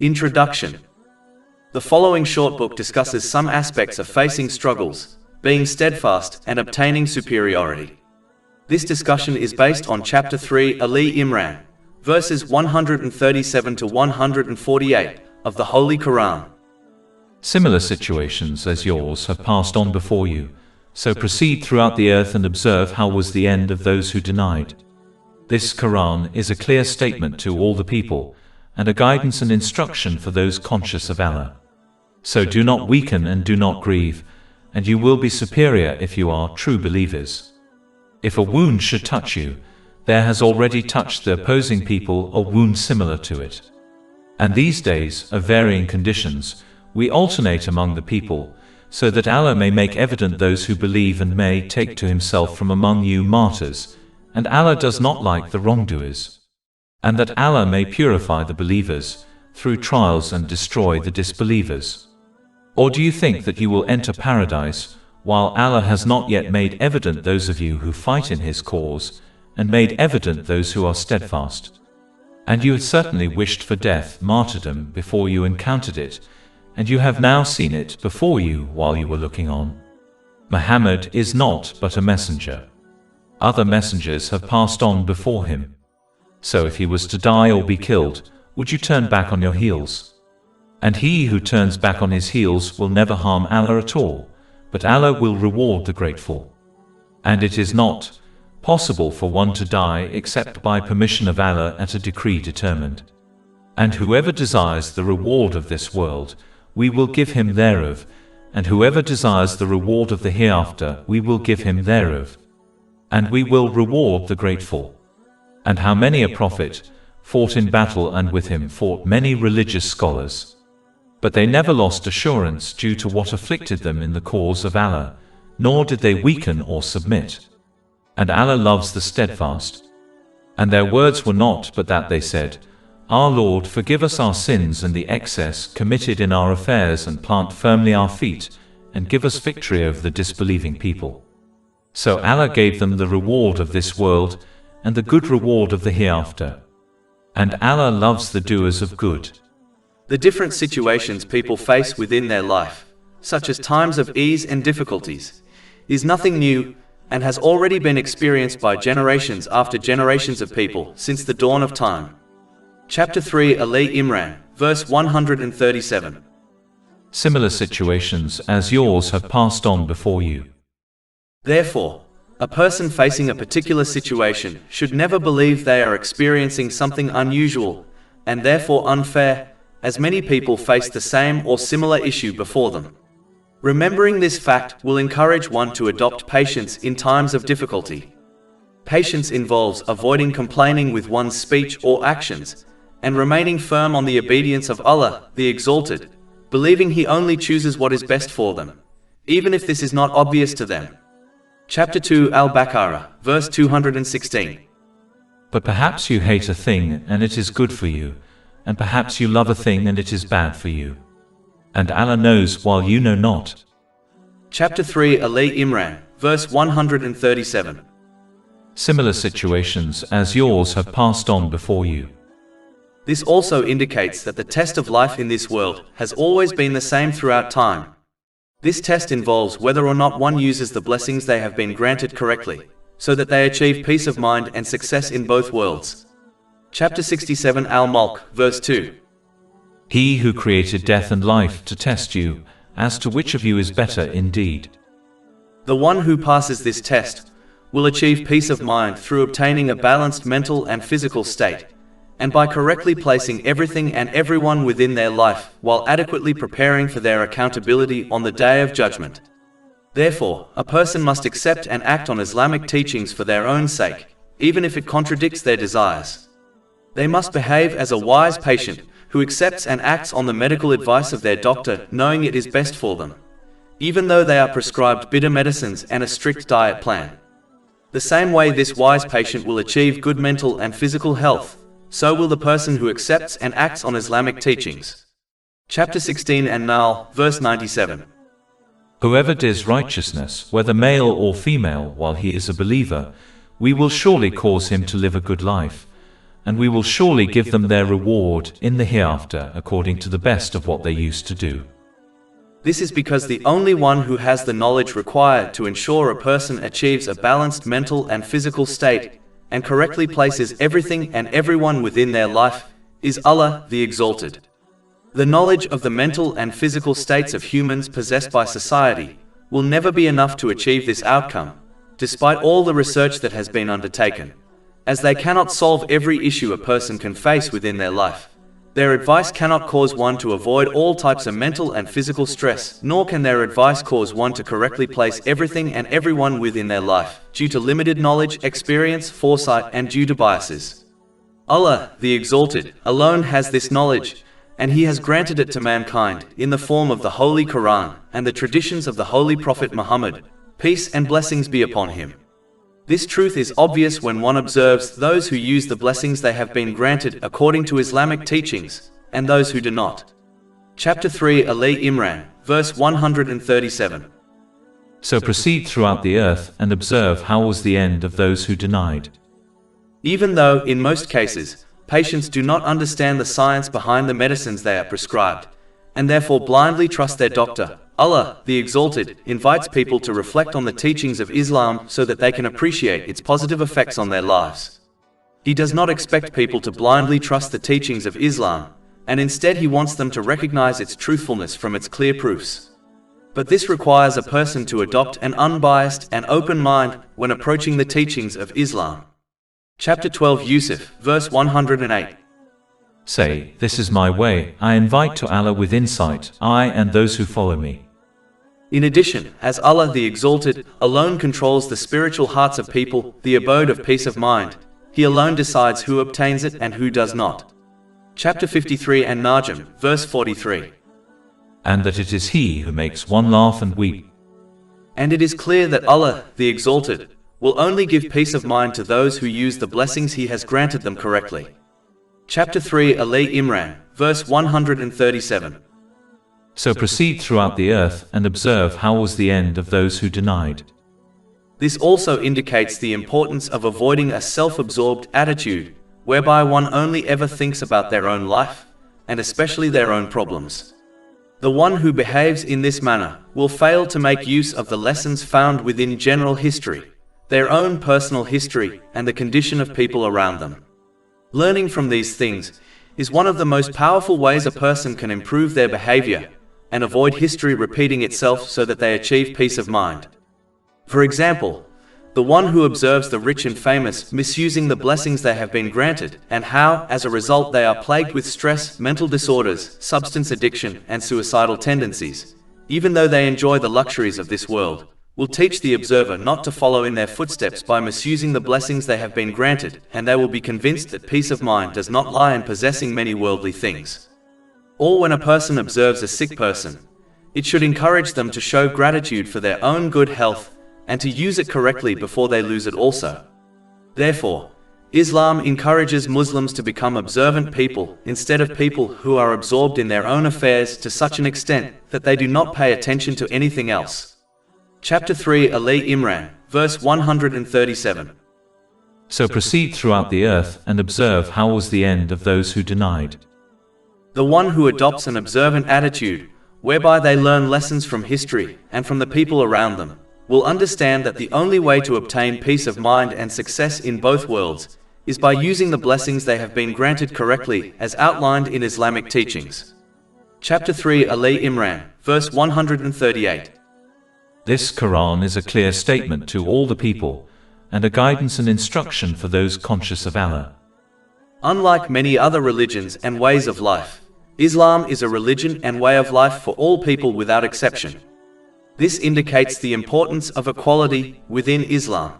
Introduction. The following short book discusses some aspects of facing struggles, being steadfast, and obtaining superiority. This discussion is based on Chapter 3, Ali Imran, verses 137 to 148 of the Holy Quran. Similar situations as yours have passed on before you, so proceed throughout the earth and observe how was the end of those who denied. This Quran is a clear statement to all the people, and a guidance and instruction for those conscious of Allah. So do not weaken and do not grieve, and you will be superior if you are true believers. If a wound should touch you, there has already touched the opposing people a wound similar to it. And these days, of varying conditions, we alternate among the people, so that Allah may make evident those who believe and may take to himself from among you martyrs, and Allah does not like the wrongdoers. And that Allah may purify the believers through trials and destroy the disbelievers. Or do you think that you will enter paradise, while Allah has not yet made evident those of you who fight in His cause, and made evident those who are steadfast? And you had certainly wished for death, martyrdom, before you encountered it, and you have now seen it before you while you were looking on. Muhammad is not but a messenger. Other messengers have passed on before him. So if he was to die or be killed, would you turn back on your heels? And he who turns back on his heels will never harm Allah at all, but Allah will reward the grateful. And it is not possible for one to die except by permission of Allah at a decree determined. And whoever desires the reward of this world, we will give him thereof, and whoever desires the reward of the hereafter, we will give him thereof. And we will reward the grateful. And how many a prophet fought in battle, and with him fought many religious scholars. But they never lost assurance due to what afflicted them in the cause of Allah, nor did they weaken or submit. And Allah loves the steadfast. And their words were not but that they said, Our Lord, forgive us our sins and the excess committed in our affairs, and plant firmly our feet, and give us victory over the disbelieving people. So Allah gave them the reward of this world, and the good reward of the hereafter. And Allah loves the doers of good. The different situations people face within their life, such as times of ease and difficulties, is nothing new, and has already been experienced by generations after generations of people since the dawn of time. Chapter 3, Ali Imran, verse 137. Similar situations as yours have passed on before you. Therefore, a person facing a particular situation should never believe they are experiencing something unusual, and therefore unfair, as many people face the same or similar issue before them. Remembering this fact will encourage one to adopt patience in times of difficulty. Patience involves avoiding complaining with one's speech or actions, and remaining firm on the obedience of Allah, the Exalted, believing He only chooses what is best for them, even if this is not obvious to them. Chapter 2, Al-Baqarah, verse 216. But perhaps you hate a thing and it is good for you, and perhaps you love a thing and it is bad for you. And Allah knows while you know not. Chapter 3, Ali Imran, verse 137. Similar situations as yours have passed on before you. This also indicates that the test of life in this world has always been the same throughout time. This test involves whether or not one uses the blessings they have been granted correctly, so that they achieve peace of mind and success in both worlds. Chapter 67, Al-Mulk, verse 2. He who created death and life to test you, as to which of you is better indeed. The one who passes this test will achieve peace of mind through obtaining a balanced mental and physical state, and by correctly placing everything and everyone within their life while adequately preparing for their accountability on the Day of Judgment. Therefore, a person must accept and act on Islamic teachings for their own sake, even if it contradicts their desires. They must behave as a wise patient who accepts and acts on the medical advice of their doctor, knowing it is best for them, even though they are prescribed bitter medicines and a strict diet plan. The same way this wise patient will achieve good mental and physical health, so will the person who accepts and acts on Islamic teachings. Chapter 16, An-Nahl, verse 97. Whoever does righteousness, whether male or female, while he is a believer, we will surely cause him to live a good life, and we will surely give them their reward in the hereafter according to the best of what they used to do. This is because the only one who has the knowledge required to ensure a person achieves a balanced mental and physical state, and correctly places everything and everyone within their life, is Allah the Exalted. The knowledge of the mental and physical states of humans possessed by society will never be enough to achieve this outcome, despite all the research that has been undertaken, as they cannot solve every issue a person can face within their life. Their advice cannot cause one to avoid all types of mental and physical stress, nor can their advice cause one to correctly place everything and everyone within their life, due to limited knowledge, experience, foresight, and due to biases. Allah, the Exalted, alone has this knowledge, and He has granted it to mankind in the form of the Holy Quran and the traditions of the Holy Prophet Muhammad, peace and blessings be upon him. This truth is obvious when one observes those who use the blessings they have been granted according to Islamic teachings, and those who do not. Chapter 3 Ali Imran, verse 137. So proceed throughout the earth and observe how was the end of those who denied. Even though, in most cases, patients do not understand the science behind the medicines they are prescribed, and therefore blindly trust their doctor, Allah, the Exalted, invites people to reflect on the teachings of Islam so that they can appreciate its positive effects on their lives. He does not expect people to blindly trust the teachings of Islam, and instead He wants them to recognize its truthfulness from its clear proofs. But this requires a person to adopt an unbiased and open mind when approaching the teachings of Islam. Chapter 12 Yusuf, verse 108. Say, this is my way, I invite to Allah with insight, I and those who follow me. In addition, as Allah the Exalted alone controls the spiritual hearts of people, the abode of peace of mind, He alone decides who obtains it and who does not. Chapter 53 and Najm, verse 43. And that it is He who makes one laugh and weep. And it is clear that Allah, the Exalted, will only give peace of mind to those who use the blessings He has granted them correctly. Chapter 3 Ali Imran, verse 137. So proceed throughout the earth and observe how was the end of those who denied. This also indicates the importance of avoiding a self-absorbed attitude, whereby one only ever thinks about their own life, and especially their own problems. The one who behaves in this manner will fail to make use of the lessons found within general history, their own personal history, and the condition of people around them. Learning from these things is one of the most powerful ways a person can improve their behavior and avoid history repeating itself so that they achieve peace of mind. For example, the one who observes the rich and famous misusing the blessings they have been granted, and how, as a result, they are plagued with stress, mental disorders, substance addiction, and suicidal tendencies, even though they enjoy the luxuries of this world, will teach the observer not to follow in their footsteps by misusing the blessings they have been granted, and they will be convinced that peace of mind does not lie in possessing many worldly things. Or when a person observes a sick person, it should encourage them to show gratitude for their own good health, and to use it correctly before they lose it also. Therefore, Islam encourages Muslims to become observant people instead of people who are absorbed in their own affairs to such an extent that they do not pay attention to anything else. Chapter 3 Ali Imran, verse 137. So proceed throughout the earth and observe how was the end of those who denied. The one who adopts an observant attitude, whereby they learn lessons from history and from the people around them, will understand that the only way to obtain peace of mind and success in both worlds is by using the blessings they have been granted correctly as outlined in Islamic teachings. Chapter 3 Ali Imran, verse 138. This Quran is a clear statement to all the people, and a guidance and instruction for those conscious of Allah. Unlike many other religions and ways of life, Islam is a religion and way of life for all people without exception. This indicates the importance of equality within Islam.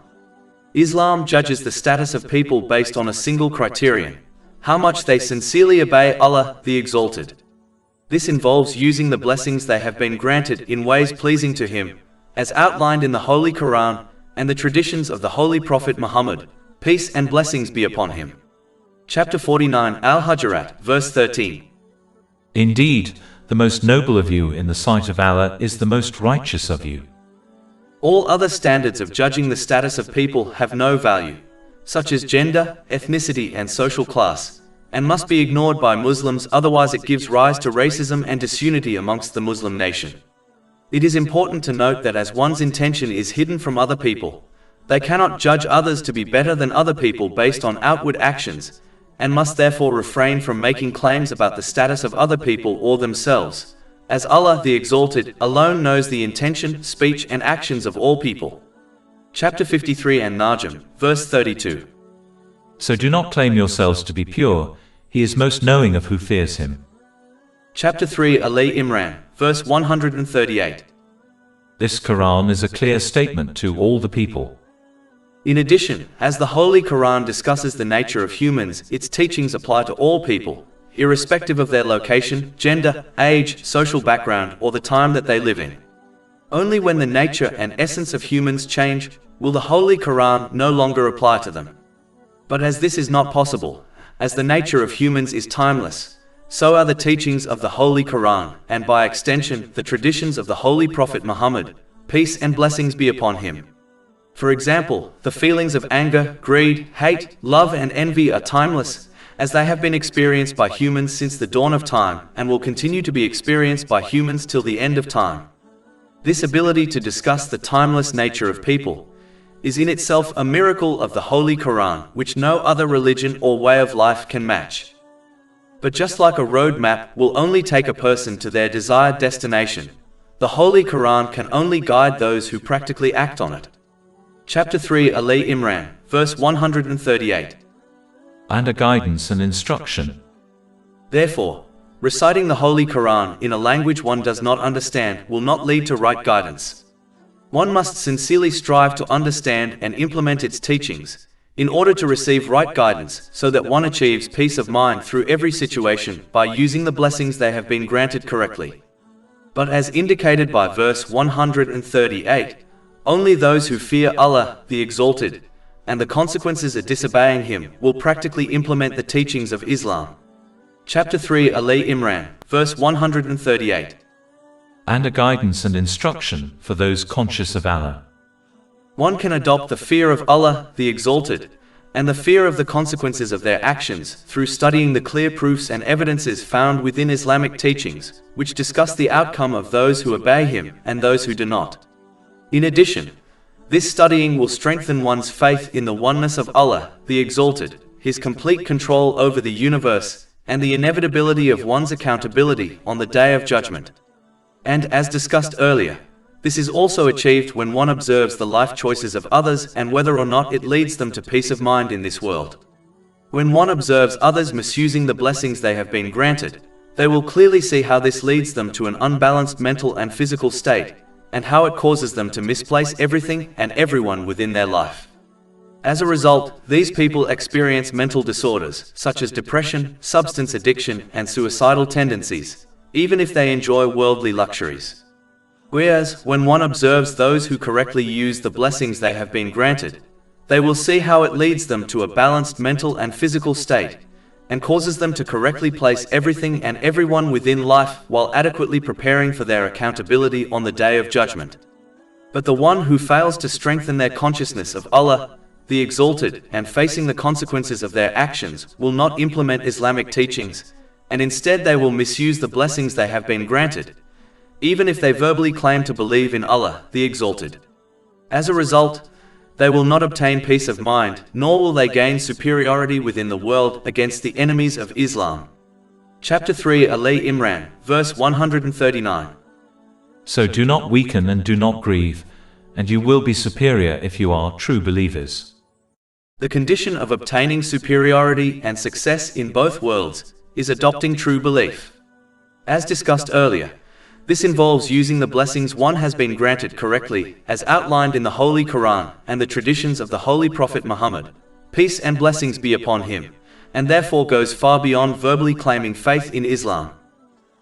Islam judges the status of people based on a single criterion: how much they sincerely obey Allah the Exalted. This involves using the blessings they have been granted in ways pleasing to Him, as outlined in the Holy Quran and the traditions of the Holy Prophet Muhammad, peace and blessings be upon him. Chapter 49 Al-Hujurat, verse 13. Indeed, the most noble of you in the sight of Allah is the most righteous of you. All other standards of judging the status of people have no value, such as gender, ethnicity and social class, and must be ignored by Muslims, otherwise it gives rise to racism and disunity amongst the Muslim nation. It is important to note that as one's intention is hidden from other people, they cannot judge others to be better than other people based on outward actions, and must therefore refrain from making claims about the status of other people or themselves, as Allah the Exalted alone knows the intention, speech and actions of all people. Chapter 53 and Najm, verse 32. So do not claim yourselves to be pure, He is most knowing of who fears Him. Chapter 3 Ali Imran, verse 138. This Quran is a clear statement to all the people. In addition, as the Holy Quran discusses the nature of humans, its teachings apply to all people, irrespective of their location, gender, age, social background, or the time that they live in. Only when the nature and essence of humans change, will the Holy Quran no longer apply to them. But as this is not possible, as the nature of humans is timeless, so are the teachings of the Holy Quran, and by extension, the traditions of the Holy Prophet Muhammad, peace and blessings be upon him. For example, the feelings of anger, greed, hate, love and envy are timeless, as they have been experienced by humans since the dawn of time, and will continue to be experienced by humans till the end of time. This ability to discuss the timeless nature of people is in itself a miracle of the Holy Quran, which no other religion or way of life can match. But just like a road map will only take a person to their desired destination, the Holy Quran can only guide those who practically act on it. Chapter 3 Ali Imran, verse 138. And a guidance and instruction. Therefore, reciting the Holy Quran in a language one does not understand will not lead to right guidance. One must sincerely strive to understand and implement its teachings, in order to receive right guidance, so that one achieves peace of mind through every situation by using the blessings they have been granted correctly. But as indicated by verse 138, only those who fear Allah, the Exalted, and the consequences of disobeying Him will practically implement the teachings of Islam. Chapter 3 Ali Imran, verse 138. And a guidance and instruction for those conscious of Allah. One can adopt the fear of Allah, the Exalted, and the fear of the consequences of their actions through studying the clear proofs and evidences found within Islamic teachings, which discuss the outcome of those who obey Him and those who do not. In addition, this studying will strengthen one's faith in the oneness of Allah, the Exalted, His complete control over the universe, and the inevitability of one's accountability on the Day of Judgment. And as discussed earlier, this is also achieved when one observes the life choices of others and whether or not it leads them to peace of mind in this world. When one observes others misusing the blessings they have been granted, they will clearly see how this leads them to an unbalanced mental and physical state, and how it causes them to misplace everything and everyone within their life. As a result, these people experience mental disorders, such as depression, substance addiction, and suicidal tendencies, even if they enjoy worldly luxuries. Whereas, when one observes those who correctly use the blessings they have been granted, they will see how it leads them to a balanced mental and physical state, and causes them to correctly place everything and everyone within life while adequately preparing for their accountability on the Day of Judgment. But the one who fails to strengthen their consciousness of Allah, the Exalted, and facing the consequences of their actions, will not implement Islamic teachings, and instead they will misuse the blessings they have been granted, even if they verbally claim to believe in Allah, the Exalted. As a result, they will not obtain peace of mind, nor will they gain superiority within the world against the enemies of Islam. Chapter 3 Ali Imran, verse 139. So do not weaken and do not grieve, and you will be superior if you are true believers. The condition of obtaining superiority and success in both worlds is adopting true belief. As discussed earlier, this involves using the blessings one has been granted correctly, as outlined in the Holy Quran and the traditions of the Holy Prophet Muhammad, peace and blessings be upon him, and therefore goes far beyond verbally claiming faith in Islam.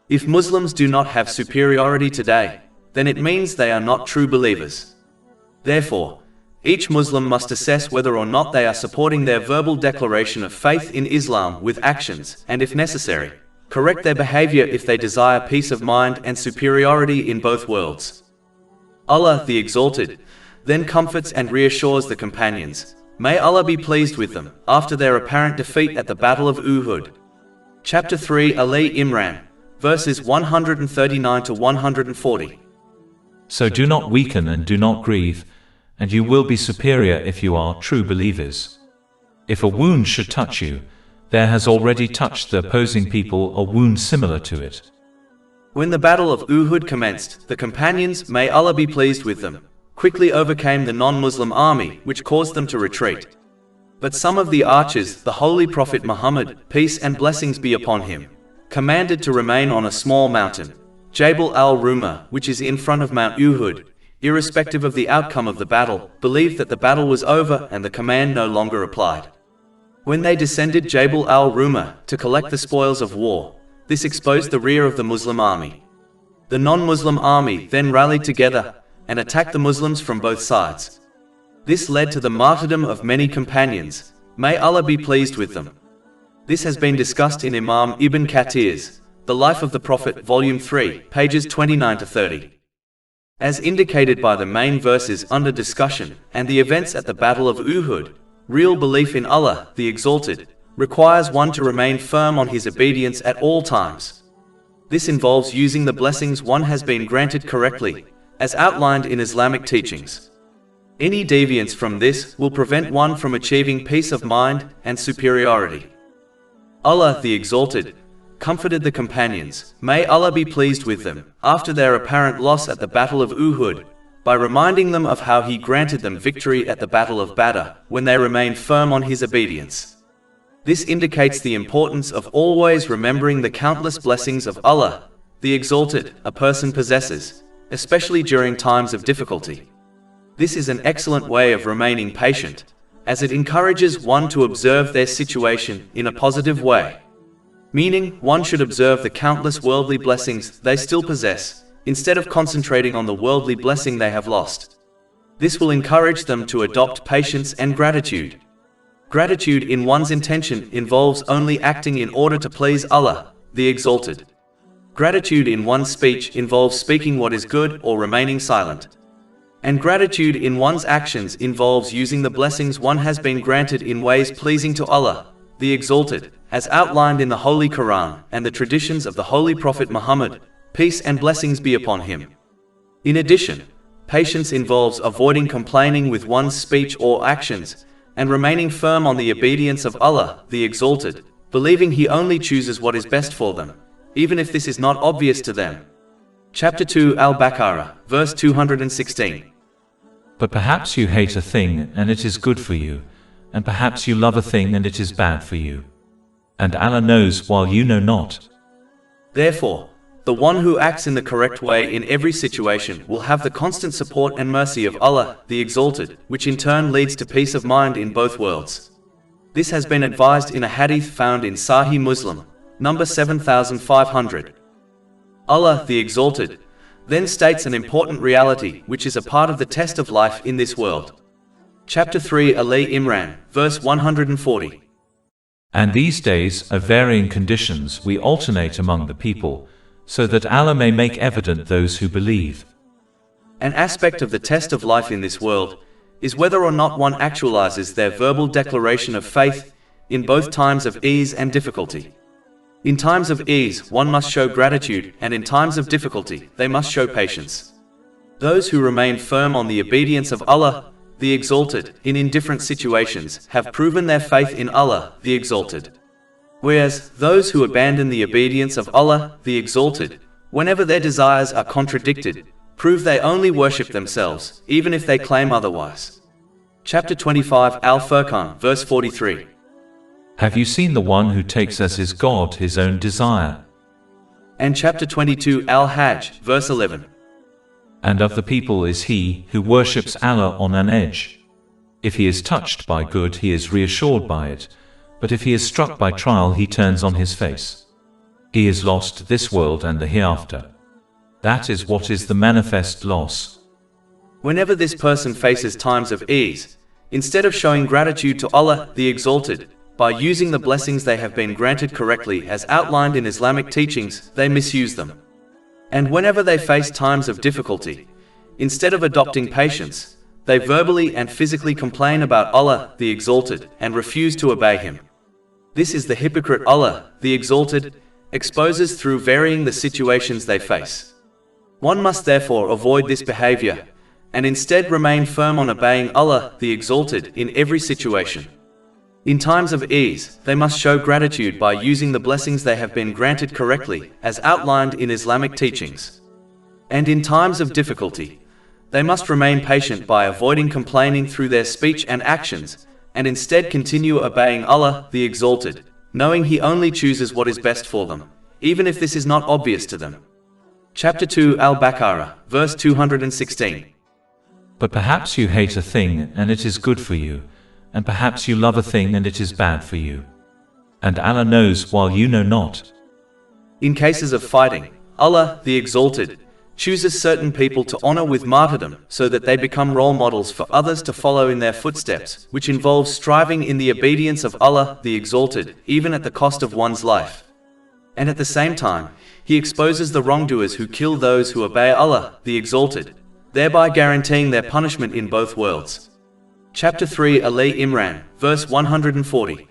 If Muslims do not have superiority today, then it means they are not true believers. Therefore, each Muslim must assess whether or not they are supporting their verbal declaration of faith in Islam with actions, and if necessary, correct their behavior if they desire peace of mind and superiority in both worlds. Allah, the Exalted, then comforts and reassures the companions, may Allah be pleased with them, after their apparent defeat at the Battle of Uhud. Chapter 3 Ali Imran, verses 139 to 140. So do not weaken and do not grieve, and you will be superior if you are true believers. If a wound should touch you, there has already touched the opposing people a wound similar to it. When the Battle of Uhud commenced, the companions, may Allah be pleased with them, quickly overcame the non-Muslim army, which caused them to retreat. But some of the archers, the Holy Prophet Muhammad, peace and blessings be upon him, commanded to remain on a small mountain, Jabal al-Rumah, which is in front of Mount Uhud, irrespective of the outcome of the battle, believed that the battle was over and the command no longer applied. When they descended Jabal al-Rumah to collect the spoils of war, this exposed the rear of the Muslim army. The non-Muslim army then rallied together and attacked the Muslims from both sides. This led to the martyrdom of many companions, may Allah be pleased with them. This has been discussed in Imam Ibn Kathir's The Life of the Prophet, Volume 3, pages 29 to 30. As indicated by the main verses under discussion and the events at the Battle of Uhud, real belief in Allah, the Exalted, requires one to remain firm on his obedience at all times. This involves using the blessings one has been granted correctly, as outlined in Islamic teachings. Any deviance from this will prevent one from achieving peace of mind and superiority. Allah, the Exalted, comforted the companions, may Allah be pleased with them, after their apparent loss at the Battle of Uhud, by reminding them of how He granted them victory at the Battle of Badr, when they remained firm on His obedience. This indicates the importance of always remembering the countless blessings of Allah, the Exalted, a person possesses, especially during times of difficulty. This is an excellent way of remaining patient, as it encourages one to observe their situation in a positive way. Meaning, one should observe the countless worldly blessings they still possess, instead of concentrating on the worldly blessing they have lost. This will encourage them to adopt patience and gratitude. Gratitude in one's intention involves only acting in order to please Allah, the Exalted. Gratitude in one's speech involves speaking what is good or remaining silent. And gratitude in one's actions involves using the blessings one has been granted in ways pleasing to Allah, the Exalted, as outlined in the Holy Quran and the traditions of the Holy Prophet Muhammad, peace and blessings be upon him. In addition, patience involves avoiding complaining with one's speech or actions, and remaining firm on the obedience of Allah, the Exalted, believing He only chooses what is best for them, even if this is not obvious to them. Chapter 2 Al-Baqarah, verse 216. But perhaps you hate a thing and it is good for you, and perhaps you love a thing and it is bad for you. And Allah knows while you know not. Therefore, the one who acts in the correct way in every situation will have the constant support and mercy of Allah, the Exalted, which in turn leads to peace of mind in both worlds. This has been advised in a hadith found in Sahih Muslim, number 7500. Allah, the Exalted, then states an important reality which is a part of the test of life in this world. Chapter 3 Ali Imran, verse 140. And these days of varying conditions we alternate among the people, so that Allah may make evident those who believe. An aspect of the test of life in this world is whether or not one actualizes their verbal declaration of faith in both times of ease and difficulty. In times of ease, one must show gratitude, and in times of difficulty, they must show patience. Those who remain firm on the obedience of Allah, the Exalted, in indifferent situations, have proven their faith in Allah, the Exalted. Whereas, those who abandon the obedience of Allah, the Exalted, whenever their desires are contradicted, prove they only worship themselves, even if they claim otherwise. Chapter 25 Al-Furqan, verse 43. Have you seen the one who takes as his God his own desire? And chapter 22 Al-Hajj, verse 11. And of the people is he who worships Allah on an edge. If he is touched by good, he is reassured by it, but if he is struck by trial, he turns on his face. He is lost this world and the hereafter. That is what is the manifest loss. Whenever this person faces times of ease, instead of showing gratitude to Allah, the Exalted, by using the blessings they have been granted correctly as outlined in Islamic teachings, they misuse them. And whenever they face times of difficulty, instead of adopting patience, they verbally and physically complain about Allah, the Exalted, and refuse to obey Him. This is the hypocrite Allah, the Exalted, exposes through varying the situations they face. One must therefore avoid this behavior, and instead remain firm on obeying Allah, the Exalted, in every situation. In times of ease, they must show gratitude by using the blessings they have been granted correctly, as outlined in Islamic teachings. And in times of difficulty, they must remain patient by avoiding complaining through their speech and actions, and instead continue obeying Allah, the Exalted, knowing He only chooses what is best for them, even if this is not obvious to them. Chapter 2 Al-Baqarah, verse 216. But perhaps you hate a thing and it is good for you, and perhaps you love a thing and it is bad for you. And Allah knows while you know not. In cases of fighting, Allah, the Exalted, chooses certain people to honor with martyrdom so that they become role models for others to follow in their footsteps, which involves striving in the obedience of Allah, the Exalted, even at the cost of one's life. And at the same time, He exposes the wrongdoers who kill those who obey Allah, the Exalted, thereby guaranteeing their punishment in both worlds. Chapter 3 Ali Imran, verse 140.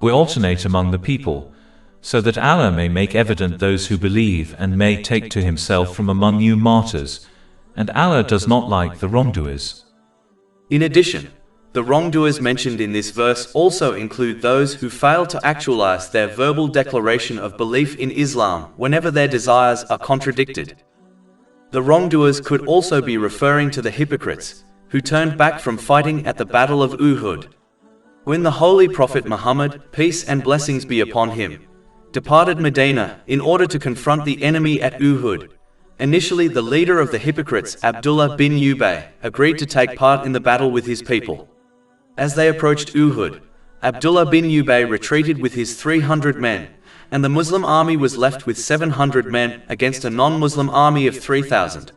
We alternate among the people, so that Allah may make evident those who believe and may take to Himself from among you martyrs, and Allah does not like the wrongdoers. In addition, the wrongdoers mentioned in this verse also include those who fail to actualize their verbal declaration of belief in Islam whenever their desires are contradicted. The wrongdoers could also be referring to the hypocrites, who turned back from fighting at the Battle of Uhud. When the Holy Prophet Muhammad, peace and blessings be upon him, departed Medina in order to confront the enemy at Uhud, initially the leader of the hypocrites, Abdullah bin Ubay, agreed to take part in the battle with his people. As they approached Uhud, Abdullah bin Ubay retreated with his 300 men, and the Muslim army was left with 700 men against a non-Muslim army of 3,000.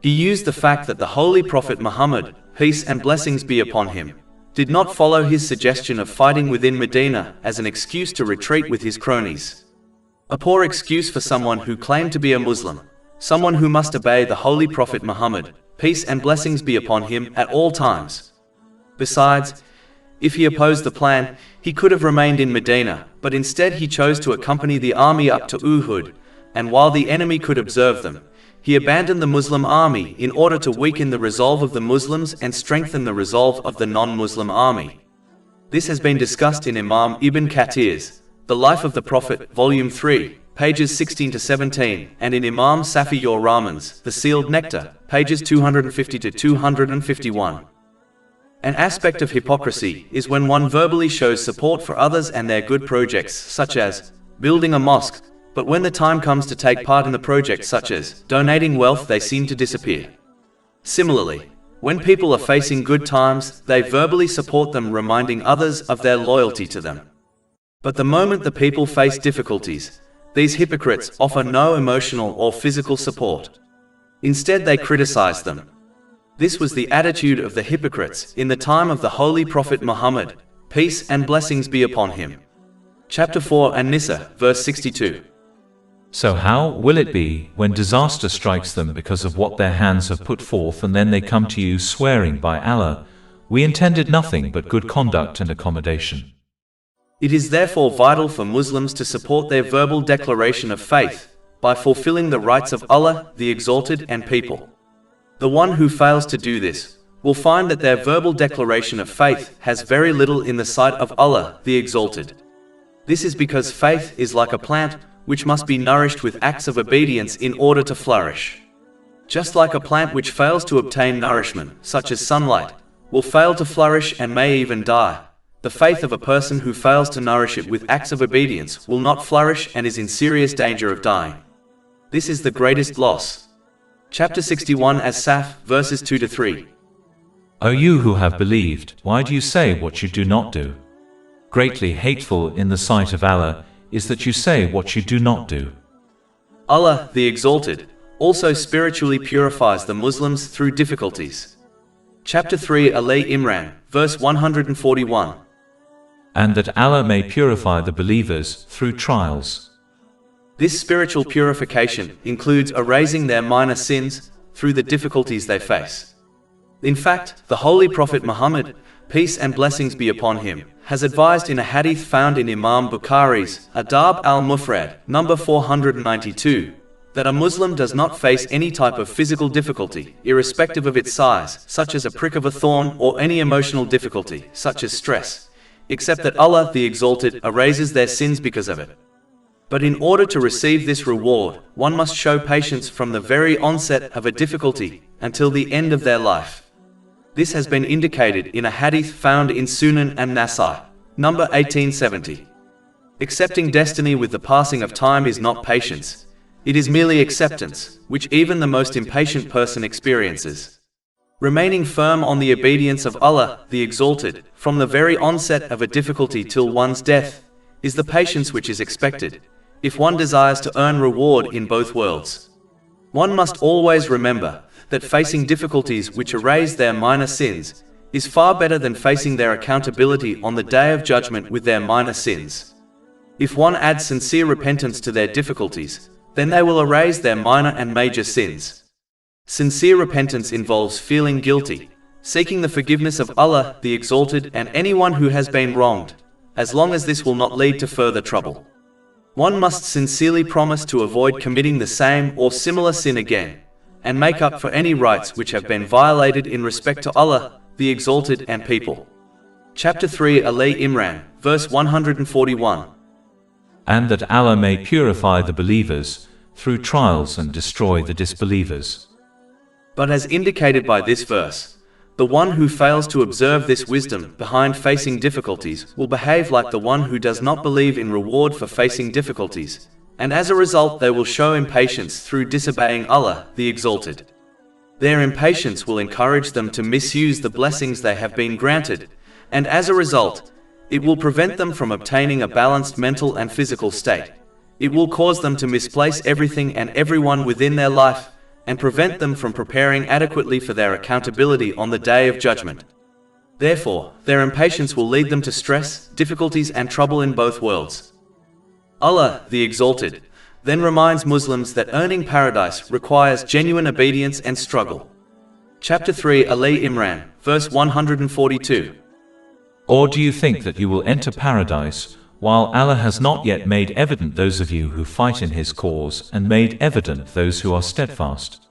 He used the fact that the Holy Prophet Muhammad, peace and blessings be upon him, did not follow his suggestion of fighting within Medina as an excuse to retreat with his cronies. A poor excuse for someone who claimed to be a Muslim, someone who must obey the Holy Prophet Muhammad, peace and blessings be upon him, at all times. Besides, if he opposed the plan, he could have remained in Medina, but instead he chose to accompany the army up to Uhud, and while the enemy could observe them, he abandoned the Muslim army in order to weaken the resolve of the Muslims and strengthen the resolve of the non-Muslim army. This has been discussed in Imam Ibn Kathir's The Life of the Prophet, Volume 3, pages 16 to 17, and in Imam Safi-ur Rahman's The Sealed Nectar, pages 250 to 251. An aspect of hypocrisy is when one verbally shows support for others and their good projects, such as building a mosque, but when the time comes to take part in the project, such as donating wealth, they seem to disappear. Similarly, when people are facing good times, they verbally support them, reminding others of their loyalty to them. But the moment the people face difficulties, these hypocrites offer no emotional or physical support. Instead, they criticize them. This was the attitude of the hypocrites in the time of the Holy Prophet Muhammad, peace and blessings be upon him. Chapter 4 An-Nisa, verse 62. So how will it be when disaster strikes them because of what their hands have put forth, and then they come to you swearing by Allah, we intended nothing but good conduct and accommodation. It is therefore vital for Muslims to support their verbal declaration of faith by fulfilling the rights of Allah, the Exalted, and people. The one who fails to do this will find that their verbal declaration of faith has very little in the sight of Allah, the Exalted. This is because faith is like a plant which must be nourished with acts of obedience in order to flourish. Just like a plant which fails to obtain nourishment, such as sunlight, will fail to flourish and may even die, the faith of a person who fails to nourish it with acts of obedience will not flourish and is in serious danger of dying. This is the greatest loss. Chapter 61 As-Saf, verses 2 to 3. O you who have believed, why do you say what you do not do? Greatly hateful in the sight of Allah is that you say what you do not do. Allah, the Exalted, also spiritually purifies the Muslims through difficulties. Chapter 3 Ali Imran, verse 141. And that Allah may purify the believers through trials. This spiritual purification includes erasing their minor sins through the difficulties they face. In fact, the Holy Prophet Muhammad, peace and blessings be upon him, has advised in a hadith found in Imam Bukhari's Adab al-Mufrad, number 492, that a Muslim does not face any type of physical difficulty, irrespective of its size, such as a prick of a thorn, or any emotional difficulty, such as stress, except that Allah the Exalted erases their sins because of it. But in order to receive this reward, one must show patience from the very onset of a difficulty until the end of their life. This has been indicated in a hadith found in Sunan and Nasai, number 1870. Accepting destiny with the passing of time is not patience. It is merely acceptance, which even the most impatient person experiences. Remaining firm on the obedience of Allah, the Exalted, from the very onset of a difficulty till one's death, is the patience which is expected, if one desires to earn reward in both worlds. One must always remember that facing difficulties which erase their minor sins is far better than facing their accountability on the Day of Judgment with their minor sins. If one adds sincere repentance to their difficulties, then they will erase their minor and major sins. Sincere repentance involves feeling guilty, seeking the forgiveness of Allah the Exalted and anyone who has been wronged, as long as this will not lead to further trouble. One must sincerely promise to avoid committing the same or similar sin again, and make up for any rights which have been violated in respect to Allah, the Exalted, and people. Chapter 3 Ali Imran, verse 141. And that Allah may purify the believers through trials and destroy the disbelievers. But as indicated by this verse, the one who fails to observe this wisdom behind facing difficulties will behave like the one who does not believe in reward for facing difficulties, and as a result they will show impatience through disobeying Allah, the Exalted. Their impatience will encourage them to misuse the blessings they have been granted, and as a result, it will prevent them from obtaining a balanced mental and physical state. It will cause them to misplace everything and everyone within their life, and prevent them from preparing adequately for their accountability on the Day of Judgment. Therefore, their impatience will lead them to stress, difficulties and trouble in both worlds. Allah, the Exalted, then reminds Muslims that earning paradise requires genuine obedience and struggle. Chapter 3 Ali Imran, verse 142. Or do you think that you will enter paradise, while Allah has not yet made evident those of you who fight in His cause and made evident those who are steadfast?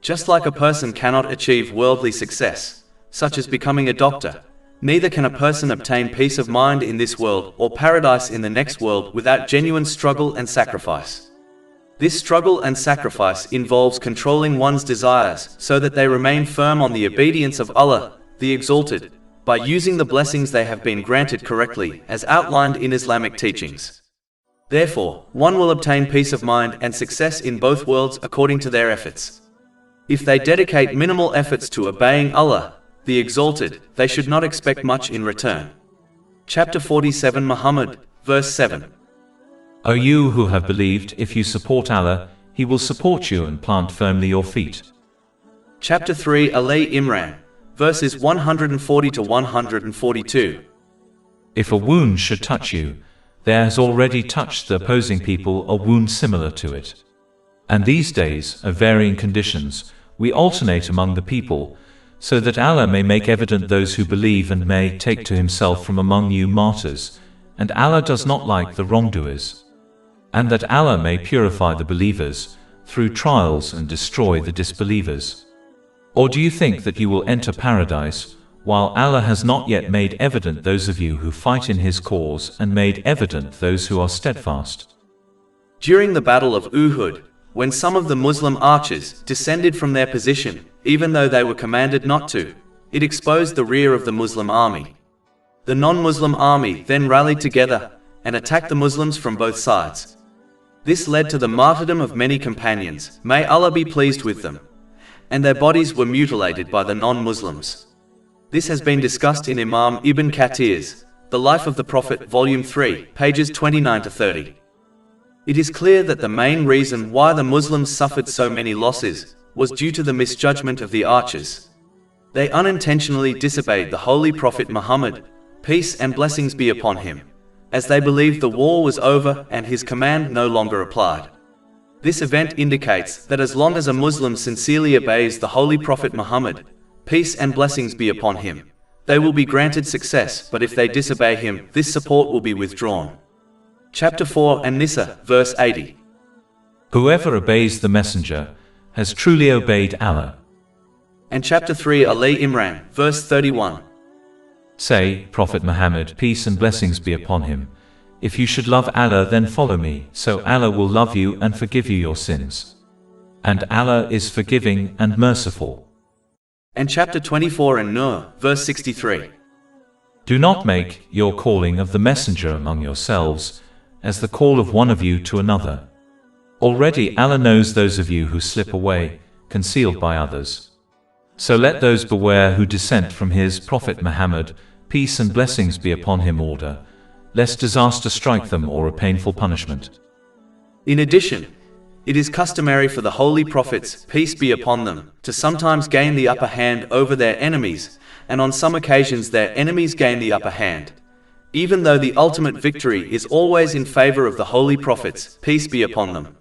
Just like a person cannot achieve worldly success, such as becoming a doctor, neither can a person obtain peace of mind in this world or paradise in the next world without genuine struggle and sacrifice. This struggle and sacrifice involves controlling one's desires so that they remain firm on the obedience of Allah, the Exalted, by using the blessings they have been granted correctly, as outlined in Islamic teachings. Therefore, one will obtain peace of mind and success in both worlds according to their efforts. If they dedicate minimal efforts to obeying Allah, the Exalted, they should not expect much in return. Chapter 47 Muhammad, verse 7. O you who have believed, if you support Allah, He will support you and plant firmly your feet. Chapter 3 Ali Imran, verses 140 to 142. If a wound should touch you, there has already touched the opposing people a wound similar to it. And these days, of varying conditions, we alternate among the people, so that Allah may make evident those who believe and may take to Himself from among you martyrs, and Allah does not like the wrongdoers. And that Allah may purify the believers through trials and destroy the disbelievers. Or do you think that you will enter paradise, while Allah has not yet made evident those of you who fight in His cause and made evident those who are steadfast? During the Battle of Uhud, when some of the Muslim archers descended from their position, even though they were commanded not to, it exposed the rear of the Muslim army. The non-Muslim army then rallied together and attacked the Muslims from both sides. This led to the martyrdom of many companions, may Allah be pleased with them, and their bodies were mutilated by the non-Muslims. This has been discussed in Imam Ibn Kathir's The Life of the Prophet, Volume 3, pages 29 to 30. It is clear that the main reason why the Muslims suffered so many losses was due to the misjudgment of the archers. They unintentionally disobeyed the Holy Prophet Muhammad, peace and blessings be upon him, as they believed the war was over and his command no longer applied. This event indicates that as long as a Muslim sincerely obeys the Holy Prophet Muhammad, peace and blessings be upon him. They will be granted success, but if they disobey him, this support will be withdrawn. Chapter 4 An-Nisa, verse 80. Whoever obeys the messenger has truly obeyed Allah. And chapter 3 Ali Imran, verse 31. Say, Prophet Muhammad, peace and blessings be upon him, if you should love Allah, then follow me, so Allah will love you and forgive you your sins. And Allah is forgiving and merciful. And chapter 24 An-Nur, verse 63. Do not make your calling of the messenger among yourselves as the call of one of you to another. Already Allah knows those of you who slip away, concealed by others. So let those beware who dissent from his Prophet Muhammad, peace and blessings be upon him, order, lest disaster strike them or a painful punishment. In addition, it is customary for the holy prophets, peace be upon them, to sometimes gain the upper hand over their enemies, and on some occasions their enemies gain the upper hand. Even though the ultimate victory is always in favor of the holy prophets, peace be upon them.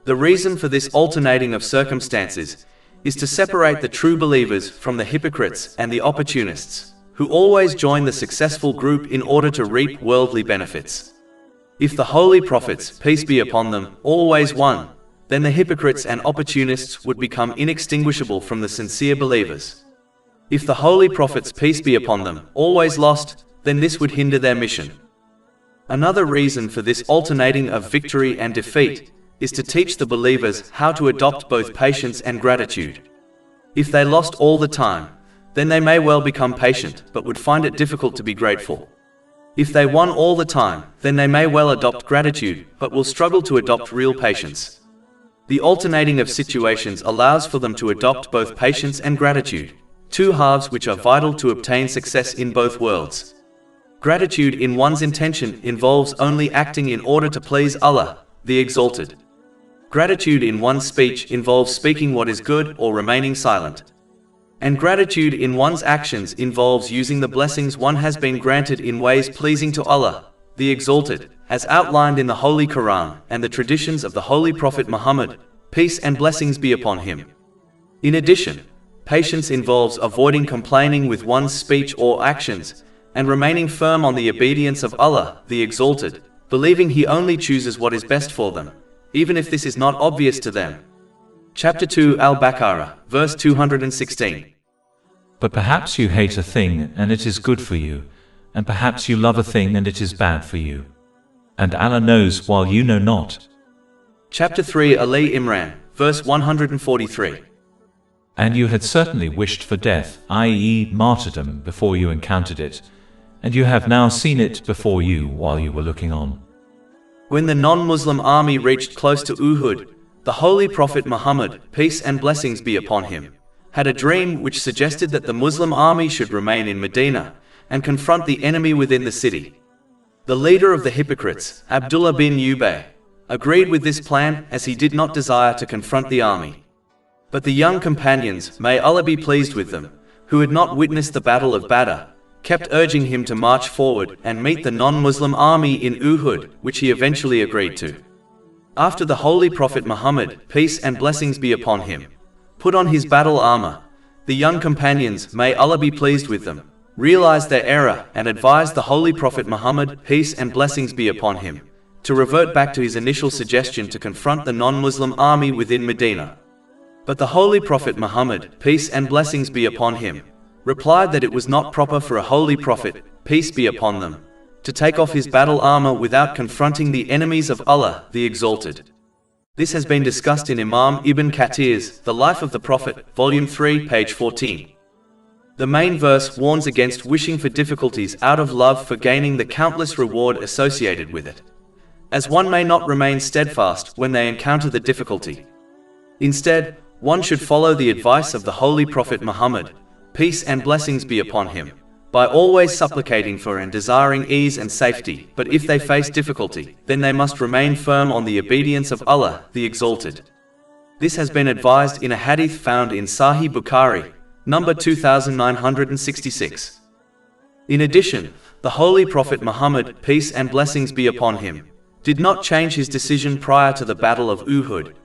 The reason for this alternating of circumstances is to separate the true believers from the hypocrites and the opportunists, who always join the successful group in order to reap worldly benefits. If the holy prophets, peace be upon them, always won, then the hypocrites and opportunists would become inextinguishable from the sincere believers. If the holy prophets, peace be upon them, always lost, then this would hinder their mission. Another reason for this alternating of victory and defeat is to teach the believers how to adopt both patience and gratitude. If they lost all the time, then they may well become patient, but would find it difficult to be grateful. If they won all the time, then they may well adopt gratitude, but will struggle to adopt real patience. The alternating of situations allows for them to adopt both patience and gratitude, two halves which are vital to obtain success in both worlds. Gratitude in one's intention involves only acting in order to please Allah, the Exalted. Gratitude in one's speech involves speaking what is good or remaining silent. And gratitude in one's actions involves using the blessings one has been granted in ways pleasing to Allah, the Exalted, as outlined in the Holy Quran and the traditions of the Holy Prophet Muhammad, peace and blessings be upon him. In addition, patience involves avoiding complaining with one's speech or actions, and remaining firm on the obedience of Allah, the Exalted, believing He only chooses what is best for them, even if this is not obvious to them. Chapter 2 Al-Baqarah, verse 216. But perhaps you hate a thing and it is good for you, and perhaps you love a thing and it is bad for you. And Allah knows while you know not. Chapter 3 Ali Imran, verse 143. And you had certainly wished for death, i.e. martyrdom, before you encountered it, and you have now seen it before you while you were looking on. When the non-Muslim army reached close to Uhud, the Holy Prophet Muhammad, peace and blessings be upon him, had a dream which suggested that the Muslim army should remain in Medina and confront the enemy within the city. The leader of the hypocrites, Abdullah bin Ubay, agreed with this plan as he did not desire to confront the army. But the young companions, may Allah be pleased with them, who had not witnessed the battle of Badr, kept urging him to march forward and meet the non-Muslim army in Uhud, which he eventually agreed to. After the Holy Prophet Muhammad, peace and blessings be upon him, put on his battle armor, the young companions, may Allah be pleased with them, realized their error and advised the Holy Prophet Muhammad, peace and blessings be upon him, to revert back to his initial suggestion to confront the non-Muslim army within Medina. But the Holy Prophet Muhammad, peace and blessings be upon him, replied that it was not proper for a holy prophet, peace be upon them, to take off his battle armor without confronting the enemies of Allah, the Exalted. This has been discussed in Imam Ibn Kathir's The Life of the Prophet, Volume 3, page 14. The main verse warns against wishing for difficulties out of love for gaining the countless reward associated with it, as one may not remain steadfast when they encounter the difficulty. Instead, one should follow the advice of the Holy Prophet Muhammad, peace and blessings be upon him, by always supplicating for and desiring ease and safety, but if they face difficulty, then they must remain firm on the obedience of Allah, the Exalted. This has been advised in a hadith found in Sahih Bukhari, number 2966. In addition, the Holy Prophet Muhammad, peace and blessings be upon him, did not change his decision prior to the Battle of Uhud,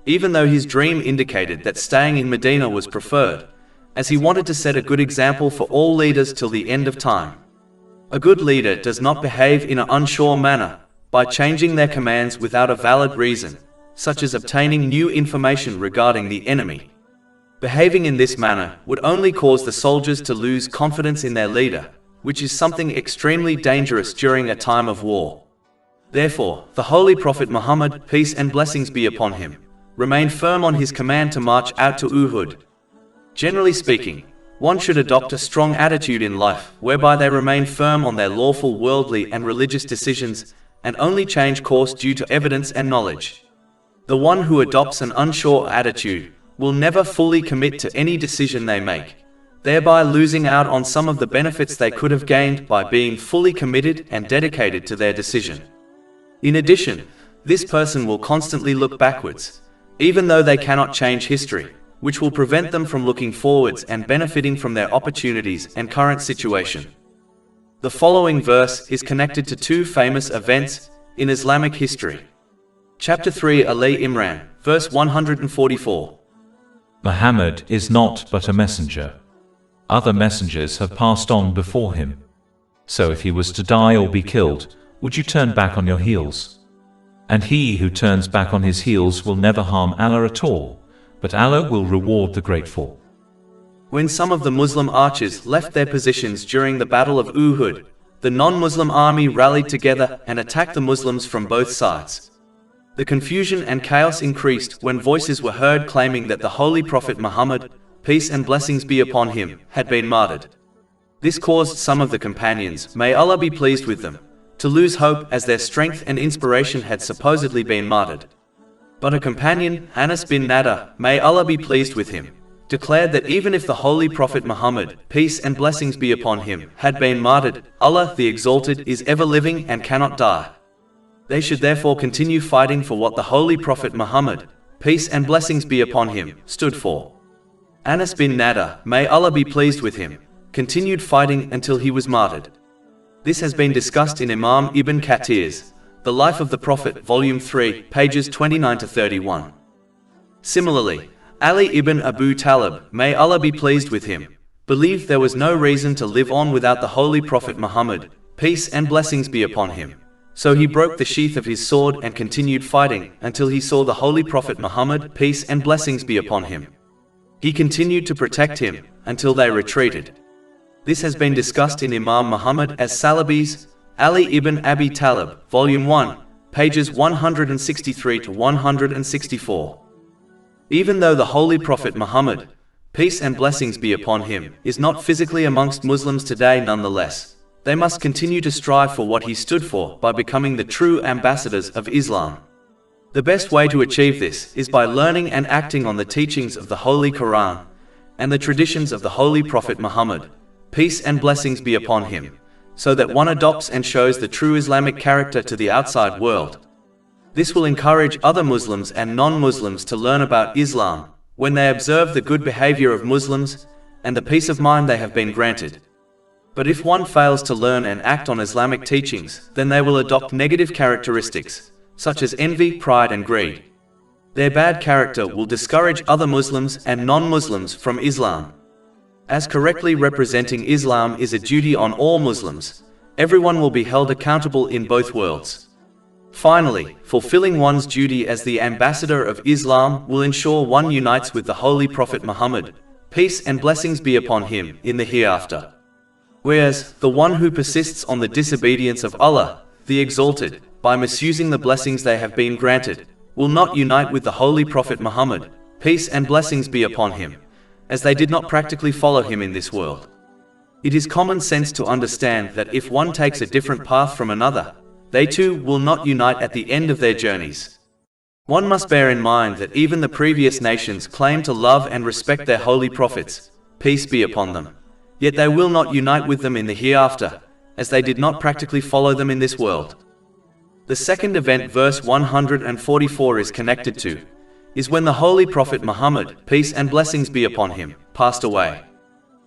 even though his dream indicated that staying in Medina was preferred, as he wanted to set a good example for all leaders till the end of time. A good leader does not behave in an unsure manner, by changing their commands without a valid reason, such as obtaining new information regarding the enemy. Behaving in this manner would only cause the soldiers to lose confidence in their leader, which is something extremely dangerous during a time of war. Therefore, the Holy Prophet Muhammad, peace and blessings be upon him, remained firm on his command to march out to Uhud. Generally speaking, one should adopt a strong attitude in life, whereby they remain firm on their lawful worldly and religious decisions, and only change course due to evidence and knowledge. The one who adopts an unsure attitude will never fully commit to any decision they make, thereby losing out on some of the benefits they could have gained by being fully committed and dedicated to their decision. In addition, this person will constantly look backwards, even though they cannot change history, which will prevent them from looking forwards and benefiting from their opportunities and current situation. The following verse is connected to two famous events in Islamic history. Chapter 3, Ali Imran, verse 144. Muhammad is not but a messenger. Other messengers have passed on before him. So if he was to die or be killed, would you turn back on your heels? And he who turns back on his heels will never harm Allah at all, but Allah will reward the grateful. When some of the Muslim archers left their positions during the Battle of Uhud, the non-Muslim army rallied together and attacked the Muslims from both sides. The confusion and chaos increased when voices were heard claiming that the Holy Prophet Muhammad, peace and blessings be upon him, had been martyred. This caused some of the companions, may Allah be pleased with them, to lose hope as their strength and inspiration had supposedly been martyred. But a companion, Anas bin Nadar, may Allah be pleased with him, declared that even if the Holy Prophet Muhammad, peace and blessings be upon him, had been martyred, Allah the Exalted is ever living and cannot die. They should therefore continue fighting for what the Holy Prophet Muhammad, peace and blessings be upon him, stood for. Anas bin Nadar, may Allah be pleased with him, continued fighting until he was martyred. This has been discussed in Imam Ibn Kathir's The Life of the Prophet, Volume 3, pages 29 to 31. Similarly, Ali ibn Abu Talib, may Allah be pleased with him, believed there was no reason to live on without the Holy Prophet Muhammad, peace and blessings be upon him. So he broke the sheath of his sword and continued fighting until he saw the Holy Prophet Muhammad, peace and blessings be upon him. He continued to protect him until they retreated. This has been discussed in Imam Muhammad as-Salabi's Ali ibn Abi Talib, Volume 1, pages 163 to 164. Even though the Holy Prophet Muhammad, peace and blessings be upon him, is not physically amongst Muslims today, nonetheless, they must continue to strive for what he stood for by becoming the true ambassadors of Islam. The best way to achieve this is by learning and acting on the teachings of the Holy Quran and the traditions of the Holy Prophet Muhammad, peace and blessings be upon him, so that one adopts and shows the true Islamic character to the outside world. This will encourage other Muslims and non-Muslims to learn about Islam when they observe the good behavior of Muslims and the peace of mind they have been granted. But if one fails to learn and act on Islamic teachings, then they will adopt negative characteristics, such as envy, pride and greed. Their bad character will discourage other Muslims and non-Muslims from Islam. As correctly representing Islam is a duty on all Muslims, everyone will be held accountable in both worlds. Finally, fulfilling one's duty as the ambassador of Islam will ensure one unites with the Holy Prophet Muhammad, peace and blessings be upon him, in the hereafter. Whereas, the one who persists on the disobedience of Allah, the Exalted, by misusing the blessings they have been granted, will not unite with the Holy Prophet Muhammad, peace and blessings be upon him, as they did not practically follow him in this world. It is common sense to understand that if one takes a different path from another, they too will not unite at the end of their journeys. One must bear in mind that even the previous nations claim to love and respect their holy prophets, peace be upon them, yet they will not unite with them in the hereafter, as they did not practically follow them in this world. The second event verse 144 is connected to, is when the Holy Prophet Muhammad, peace and blessings be upon him, passed away.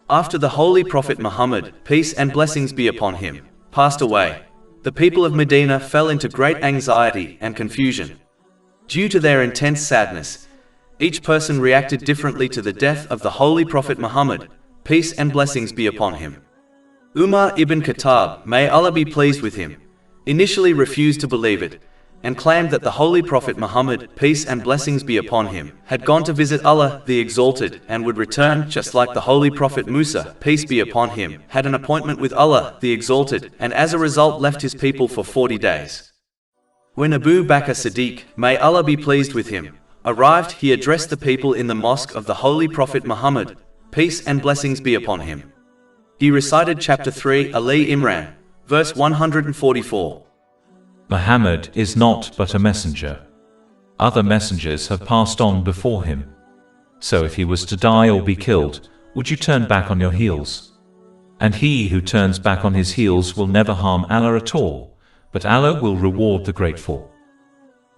After the Holy Prophet Muhammad, peace and blessings be upon him, passed away, the people of Medina fell into great anxiety and confusion. Due to their intense sadness, Each person reacted differently to the death of the Holy Prophet Muhammad, peace and blessings be upon him. Umar ibn Khattab, may Allah be pleased with him, initially refused to believe it, and claimed that the Holy Prophet Muhammad, peace and blessings be upon him, had gone to visit Allah the Exalted and would return, just like the Holy Prophet Musa, peace be upon him, had an appointment with Allah the Exalted, and as a result left his people for 40 days. When Abu Bakr Siddiq, may Allah be pleased with him, arrived, he addressed the people in the mosque of the Holy Prophet Muhammad, peace and blessings be upon him. He recited chapter 3, Ali Imran, verse 144. Muhammad is not but a messenger. Other messengers have passed on before him. So if he was to die or be killed, would you turn back on your heels? And he who turns back on his heels will never harm Allah at all, but Allah will reward the grateful.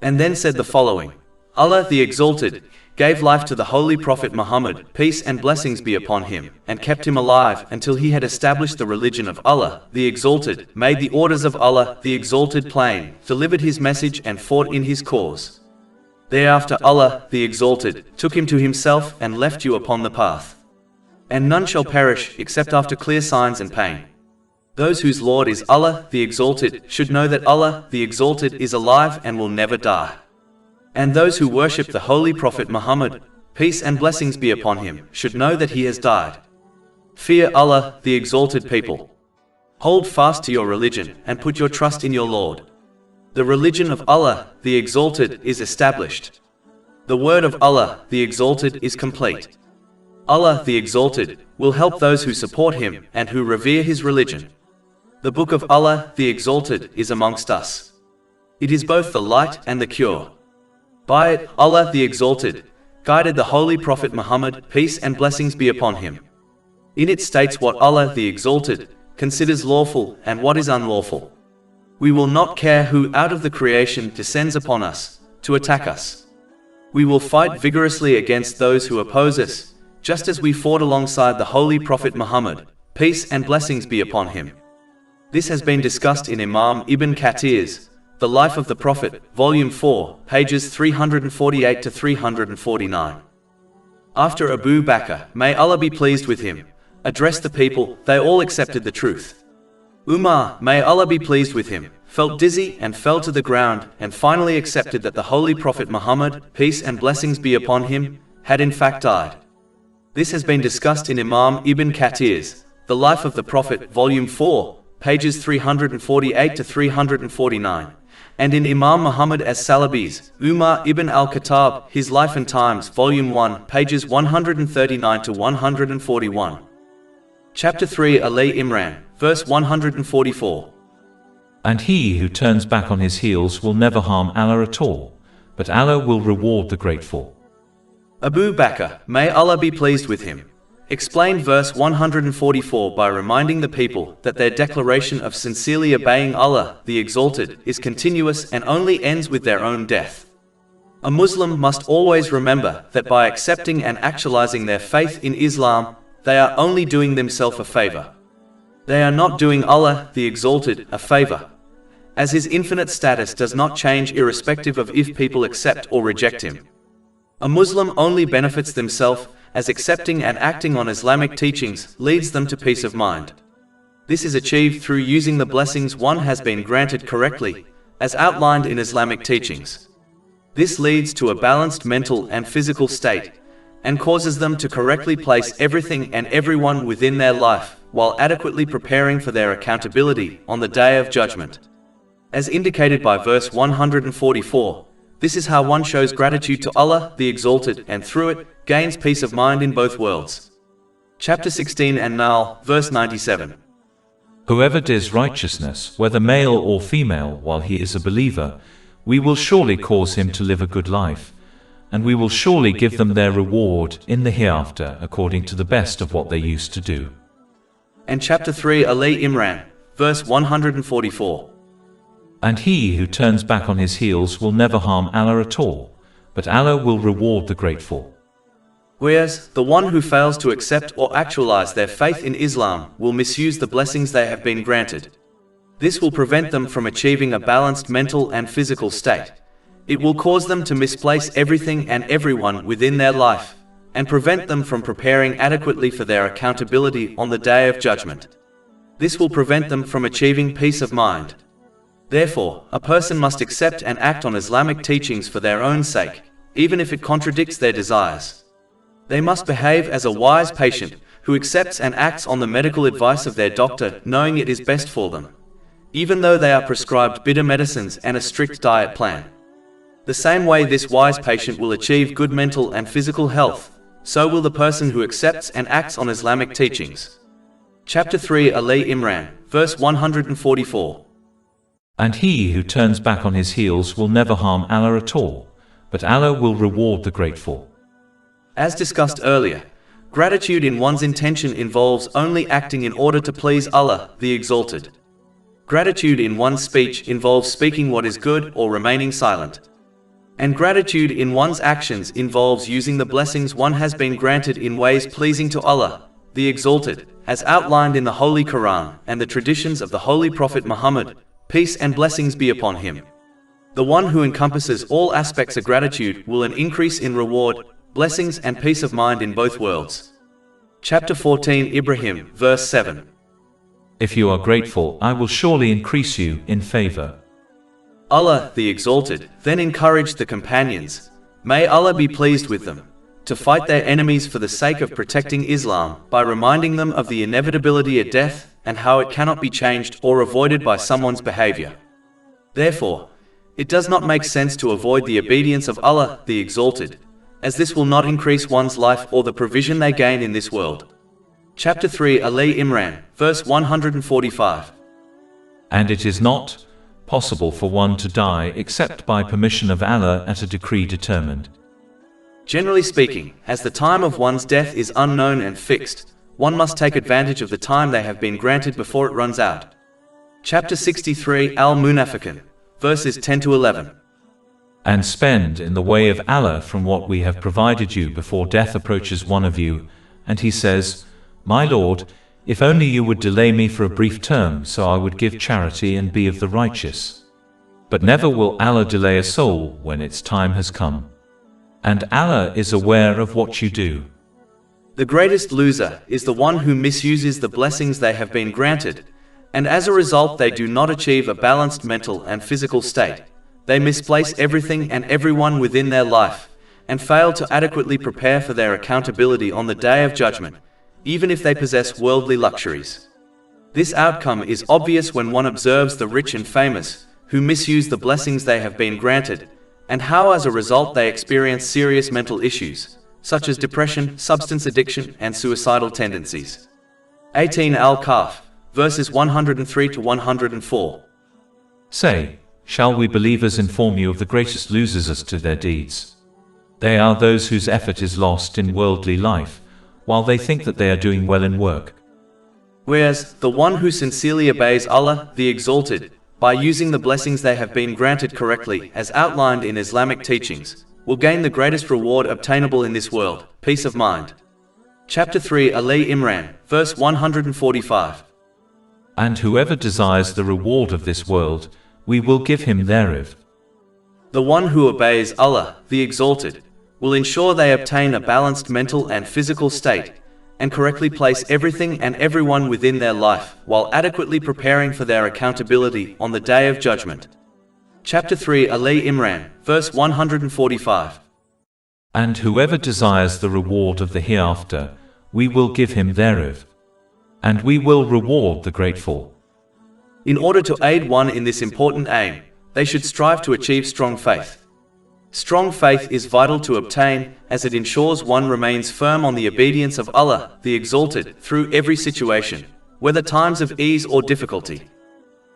And then said the following: Allah the Exalted gave life to the Holy Prophet Muhammad, peace and blessings be upon him, and kept him alive until he had established the religion of Allah the Exalted, made the orders of Allah the Exalted plain, delivered his message and fought in his cause. Thereafter Allah the Exalted took him to himself and left you upon the path. And none shall perish except after clear signs and pain. Those whose Lord is Allah the Exalted should know that Allah the Exalted is alive and will never die. And those who worship the Holy Prophet Muhammad, peace and blessings be upon him, should know that he has died. Fear Allah the Exalted people. Hold fast to your religion and put your trust in your Lord. The religion of Allah the Exalted is established. The word of Allah the Exalted is complete. Allah the Exalted will help those who support him and who revere his religion. The book of Allah the Exalted is amongst us. It is both the light and the cure. By it, Allah the Exalted guided the Holy Prophet Muhammad, peace and blessings be upon him. In it states what Allah the Exalted considers lawful and what is unlawful. We will not care who out of the creation descends upon us to attack us. We will fight vigorously against those who oppose us, just as we fought alongside the Holy Prophet Muhammad, peace and blessings be upon him. This has been discussed in Imam Ibn Kathir's The Life of the Prophet, Volume 4, pages 348 to 349. After Abu Bakr, may Allah be pleased with him, addressed the people, they all accepted the truth. Umar, may Allah be pleased with him, felt dizzy and fell to the ground, and finally accepted that the Holy Prophet Muhammad, peace and blessings be upon him, had in fact died. This has been discussed in Imam Ibn Kathir's The Life of the Prophet, Volume 4, pages 348 to 349. And in Imam Muhammad as-Salabi's Umar ibn al-Khattab, His Life and Times, Volume 1, pages 139 to 141. Chapter 3, Ali Imran, verse 144. And he who turns back on his heels will never harm Allah at all, but Allah will reward the grateful. Abu Bakr, may Allah be pleased with him, explained verse 144 by reminding the people that their declaration of sincerely obeying Allah the Exalted is continuous and only ends with their own death. A Muslim must always remember that by accepting and actualizing their faith in Islam, they are only doing themselves a favor. They are not doing Allah the Exalted a favor, as his infinite status does not change irrespective of if people accept or reject him. A Muslim only benefits themselves as accepting and acting on Islamic teachings leads them to peace of mind. This is achieved through using the blessings one has been granted correctly, as outlined in Islamic teachings. This leads to a balanced mental and physical state, and causes them to correctly place everything and everyone within their life, while adequately preparing for their accountability on the Day of Judgment. As indicated by verse 144, this is how one shows gratitude to Allah the Exalted and through it, gains peace of mind in both worlds. Chapter 16 and Nahl, verse 97. Whoever does righteousness, whether male or female, while he is a believer, we will surely cause him to live a good life, and we will surely give them their reward in the hereafter according to the best of what they used to do. And chapter 3, Ali Imran, verse 144. And he who turns back on his heels will never harm Allah at all, but Allah will reward the grateful. Whereas, the one who fails to accept or actualize their faith in Islam will misuse the blessings they have been granted. This will prevent them from achieving a balanced mental and physical state, It will cause them to misplace everything and everyone within their life, and prevent them from preparing adequately for their accountability on the day of judgment. This will prevent them from achieving peace of mind. Therefore, a person must accept and act on Islamic teachings for their own sake, even if it contradicts their desires. They must behave as a wise patient who accepts and acts on the medical advice of their doctor, knowing it is best for them, even though they are prescribed bitter medicines and a strict diet plan. The same way this wise patient will achieve good mental and physical health, so will the person who accepts and acts on Islamic teachings. Chapter 3 Ali Imran, verse 144. And he who turns back on his heels will never harm Allah at all, but Allah will reward the grateful. As discussed earlier, gratitude in one's intention involves only acting in order to please Allah, the Exalted. Gratitude in one's speech involves speaking what is good or remaining silent. And gratitude in one's actions involves using the blessings one has been granted in ways pleasing to Allah, the Exalted, as outlined in the Holy Quran and the traditions of the Holy Prophet Muhammad, peace and blessings be upon him. The one who encompasses all aspects of gratitude will an increase in reward, blessings and peace of mind in both worlds. Chapter 14 Ibrahim, verse 7. If you are grateful, I will surely increase you in favor. Allah, the Exalted, then encouraged the companions, may Allah be pleased with them, to fight their enemies for the sake of protecting Islam by reminding them of the inevitability of death and how it cannot be changed or avoided by someone's behavior. Therefore, it does not make sense to avoid the obedience of Allah, the Exalted, as this will not increase one's life or the provision they gain in this world. Chapter 3 Ali Imran, verse 145. And it is not possible for one to die except by permission of Allah at a decree determined. Generally speaking, as the time of one's death is unknown and fixed, one must take advantage of the time they have been granted before it runs out. Chapter 63 Al-Munafiqun, verses 10 to 11. And spend in the way of Allah from what we have provided you before death approaches one of you, and he says, My Lord, if only you would delay me for a brief term so I would give charity and be of the righteous. But never will Allah delay a soul when its time has come. And Allah is aware of what you do. The greatest loser is the one who misuses the blessings they have been granted, and as a result they do not achieve a balanced mental and physical state. They misplace everything and everyone within their life, and fail to adequately prepare for their accountability on the Day of Judgment, even if they possess worldly luxuries. This outcome is obvious when one observes the rich and famous, who misuse the blessings they have been granted, and how as a result they experience serious mental issues, such as depression, substance addiction, and suicidal tendencies. 18 Al-Kahf, verses 103 to 104. Say, shall we believers inform you of the greatest losers as to their deeds? They are those whose effort is lost in worldly life, while they think that they are doing well in work. Whereas, the one who sincerely obeys Allah, the Exalted, by using the blessings they have been granted correctly, as outlined in Islamic teachings, will gain the greatest reward obtainable in this world, peace of mind. Chapter 3 Ali Imran, verse 145. And whoever desires the reward of this world, we will give him thereof. The one who obeys Allah, the Exalted, will ensure they obtain a balanced mental and physical state, and correctly place everything and everyone within their life, while adequately preparing for their accountability on the Day of Judgment. Chapter 3 Ali Imran, verse 145. And whoever desires the reward of the hereafter, we will give him thereof. And we will reward the grateful. In order to aid one in this important aim, they should strive to achieve strong faith. Strong faith is vital to obtain, as it ensures one remains firm on the obedience of Allah, the Exalted, through every situation, whether times of ease or difficulty.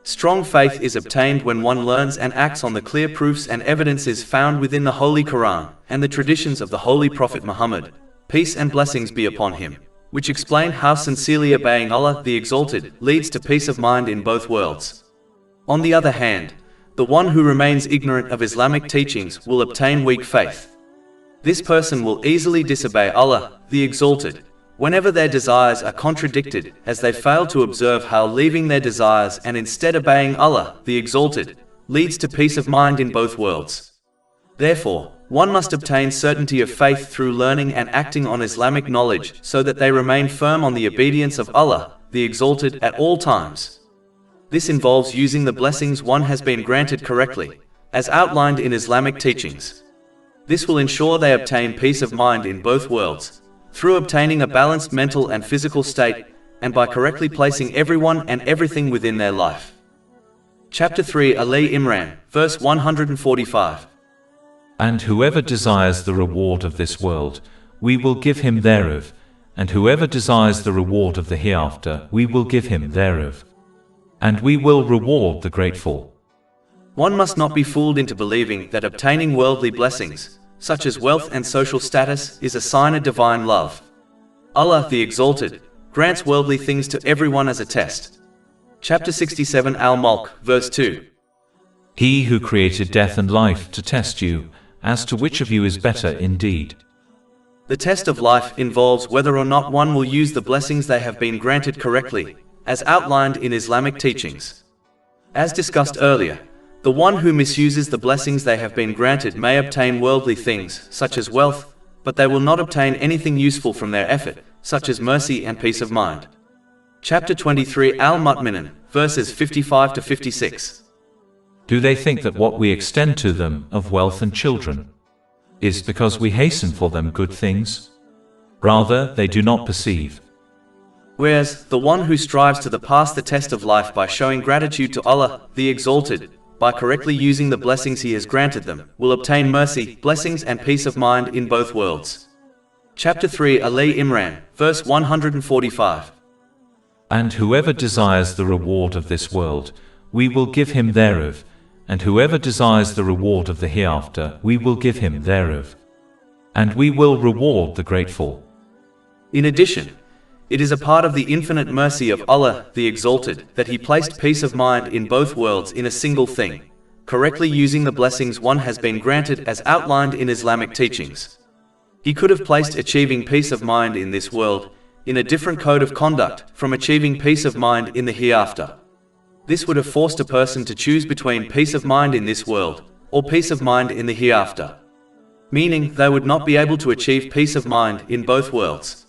Strong faith is obtained when one learns and acts on the clear proofs and evidences found within the Holy Quran and the traditions of the Holy Prophet Muhammad, peace and blessings be upon him, which explain how sincerely obeying Allah, the Exalted, leads to peace of mind in both worlds. On the other hand, the one who remains ignorant of Islamic teachings will obtain weak faith. This person will easily disobey Allah, the Exalted, whenever their desires are contradicted, as they fail to observe how leaving their desires and instead obeying Allah, the Exalted, leads to peace of mind in both worlds. Therefore, one must obtain certainty of faith through learning and acting on Islamic knowledge so that they remain firm on the obedience of Allah, the Exalted, at all times. This involves using the blessings one has been granted correctly, as outlined in Islamic teachings. This will ensure they obtain peace of mind in both worlds, through obtaining a balanced mental and physical state, and by correctly placing everyone and everything within their life. Chapter 3, Ali Imran, verse 145. And whoever desires the reward of this world, we will give him thereof, and whoever desires the reward of the hereafter, we will give him thereof. And we will reward the grateful. One must not be fooled into believing that obtaining worldly blessings, such as wealth and social status, is a sign of divine love. Allah, the Exalted, grants worldly things to everyone as a test. Chapter 67 Al-Mulk, verse 2. He who created death and life to test you, as to which of you is better indeed. The test of life involves whether or not one will use the blessings they have been granted correctly, as outlined in Islamic teachings. As discussed earlier, the one who misuses the blessings they have been granted may obtain worldly things, such as wealth, but they will not obtain anything useful from their effort, such as mercy and peace of mind. Chapter 23 Al-Mu'minun, verses 55 to 56. Do they think that what we extend to them, of wealth and children, is because we hasten for them good things? Rather, they do not perceive. Whereas, the one who strives to pass the test of life by showing gratitude to Allah, the Exalted, by correctly using the blessings He has granted them, will obtain mercy, blessings and peace of mind in both worlds. Chapter 3 Ali Imran, verse 145. And whoever desires the reward of this world, we will give him thereof, and whoever desires the reward of the hereafter, we will give him thereof. And we will reward the grateful. In addition, it is a part of the infinite mercy of Allah, the Exalted, that He placed peace of mind in both worlds in a single thing, correctly using the blessings one has been granted as outlined in Islamic teachings. He could have placed achieving peace of mind in this world in a different code of conduct from achieving peace of mind in the hereafter. This would have forced a person to choose between peace of mind in this world or peace of mind in the hereafter, meaning they would not be able to achieve peace of mind in both worlds.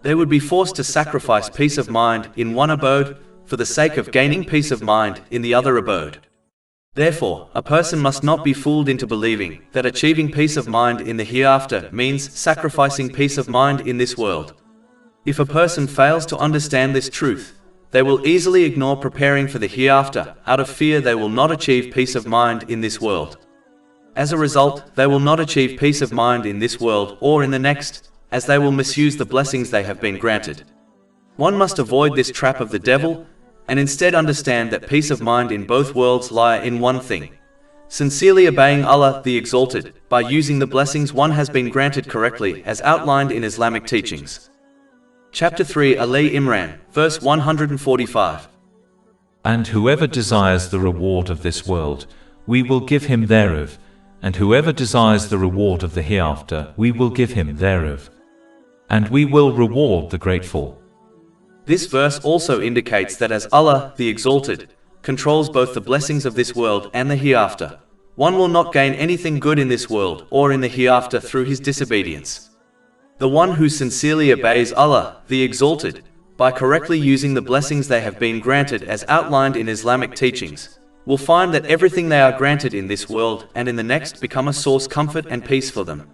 They would be forced to sacrifice peace of mind in one abode for the sake of gaining peace of mind in the other abode. Therefore, a person must not be fooled into believing that achieving peace of mind in the hereafter means sacrificing peace of mind in this world. If a person fails to understand this truth, they will easily ignore preparing for the hereafter out of fear they will not achieve peace of mind in this world. As a result, they will not achieve peace of mind in this world or in the next, as they will misuse the blessings they have been granted. One must avoid this trap of the devil and instead understand that peace of mind in both worlds lie in one thing: sincerely obeying Allah, the Exalted, by using the blessings one has been granted correctly as outlined in Islamic teachings. Chapter 3 Ali Imran, verse 145. And whoever desires the reward of this world, we will give him thereof, and whoever desires the reward of the hereafter, we will give him thereof. And we will reward the grateful. This verse also indicates that as Allah, the Exalted, controls both the blessings of this world and the hereafter, one will not gain anything good in this world or in the hereafter through his disobedience. The one who sincerely obeys Allah, the Exalted, by correctly using the blessings they have been granted as outlined in Islamic teachings, will find that everything they are granted in this world and in the next become a source comfort and peace for them.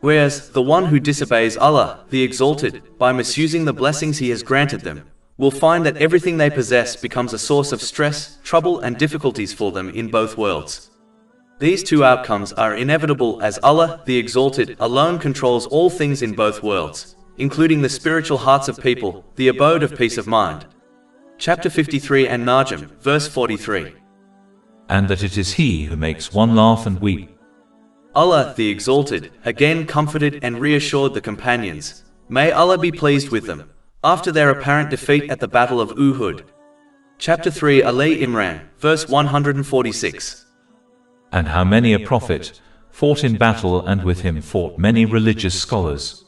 Whereas, the one who disobeys Allah, the Exalted, by misusing the blessings He has granted them, will find that everything they possess becomes a source of stress, trouble and difficulties for them in both worlds. These two outcomes are inevitable as Allah, the Exalted, alone controls all things in both worlds, including the spiritual hearts of people, the abode of peace of mind. Chapter 53 An-Najm, verse 43. And that it is He who makes one laugh and weep. Allah, the Exalted, again comforted and reassured the companions, may Allah be pleased with them, after their apparent defeat at the Battle of Uhud. Chapter 3 Ali Imran, verse 146. And how many a prophet fought in battle, and with him fought many religious scholars.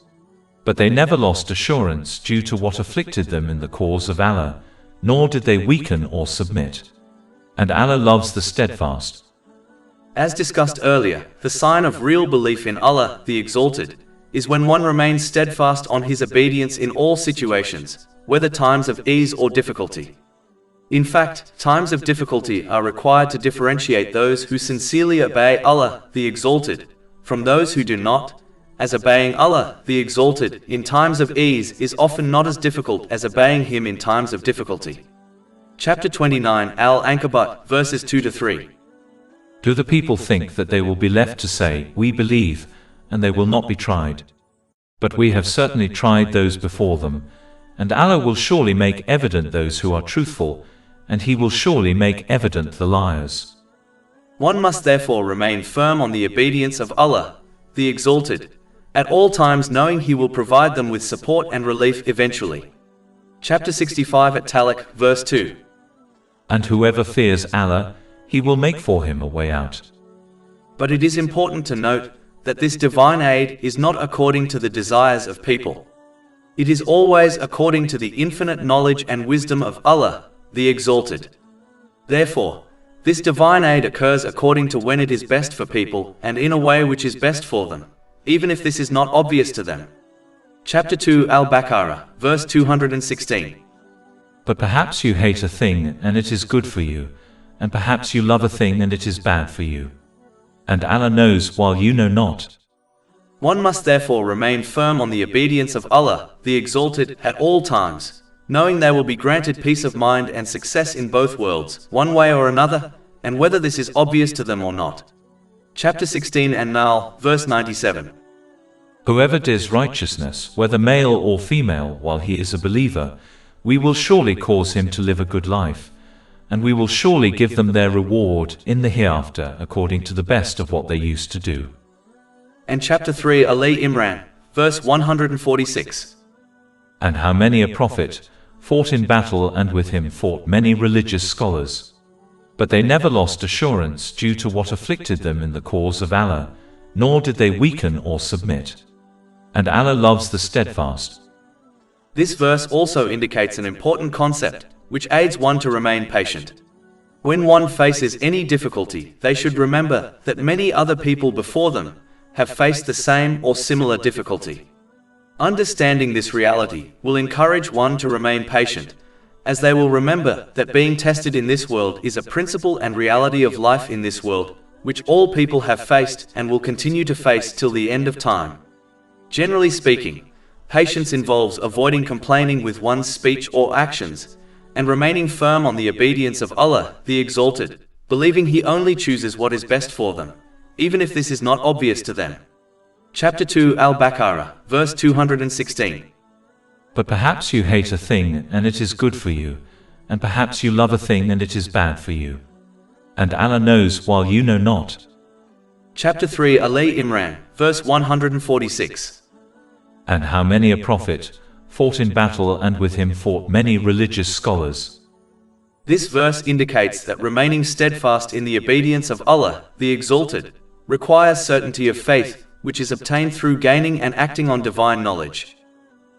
But they never lost assurance due to what afflicted them in the cause of Allah, nor did they weaken or submit. And Allah loves the steadfast. As discussed earlier, the sign of real belief in Allah, the Exalted, is when one remains steadfast on his obedience in all situations, whether times of ease or difficulty. In fact, times of difficulty are required to differentiate those who sincerely obey Allah, the Exalted, from those who do not, as obeying Allah, the Exalted, in times of ease is often not as difficult as obeying Him in times of difficulty. Chapter 29 Al-Ankabut, verses 2-3. Do the people think that they will be left to say, "We believe," and they will not be tried? But we have certainly tried those before them, and Allah will surely make evident those who are truthful, and He will surely make evident the liars. One must therefore remain firm on the obedience of Allah, the Exalted, at all times, knowing He will provide them with support and relief eventually. Chapter 65 at Talaq, verse 2. And whoever fears Allah, He will make for him a way out. But it is important to note that this divine aid is not according to the desires of people. It is always according to the infinite knowledge and wisdom of Allah, the Exalted. Therefore, this divine aid occurs according to when it is best for people and in a way which is best for them, even if this is not obvious to them. Chapter 2 Al-Baqarah, verse 216. But perhaps you hate a thing and it is good for you, and perhaps you love a thing and it is bad for you. And Allah knows while you know not. One must therefore remain firm on the obedience of Allah, the Exalted, at all times, knowing they will be granted peace of mind and success in both worlds, one way or another, and whether this is obvious to them or not. Chapter 16 An-Nahl, verse 97. Whoever does righteousness, whether male or female, while he is a believer, we will surely cause him to live a good life, and we will surely give them their reward in the hereafter according to the best of what they used to do. And chapter 3 Ali Imran, verse 146. And how many a prophet fought in battle, and with him fought many religious scholars. But they never lost assurance due to what afflicted them in the cause of Allah, nor did they weaken or submit. And Allah loves the steadfast. This verse also indicates an important concept, which aids one to remain patient. When one faces any difficulty, they should remember that many other people before them have faced the same or similar difficulty. Understanding this reality will encourage one to remain patient, as they will remember that being tested in this world is a principle and reality of life in this world, which all people have faced and will continue to face till the end of time. Generally speaking, patience involves avoiding complaining with one's speech or actions, and remaining firm on the obedience of Allah, the Exalted, believing He only chooses what is best for them, even if this is not obvious to them. Chapter 2 Al-Baqarah, verse 216. But perhaps you hate a thing and it is good for you, and perhaps you love a thing and it is bad for you. And Allah knows while you know not. Chapter 3 Ali Imran, verse 146. And how many a prophet fought in battle, and with him fought many religious scholars. This verse indicates that remaining steadfast in the obedience of Allah, the Exalted, requires certainty of faith, which is obtained through gaining and acting on divine knowledge.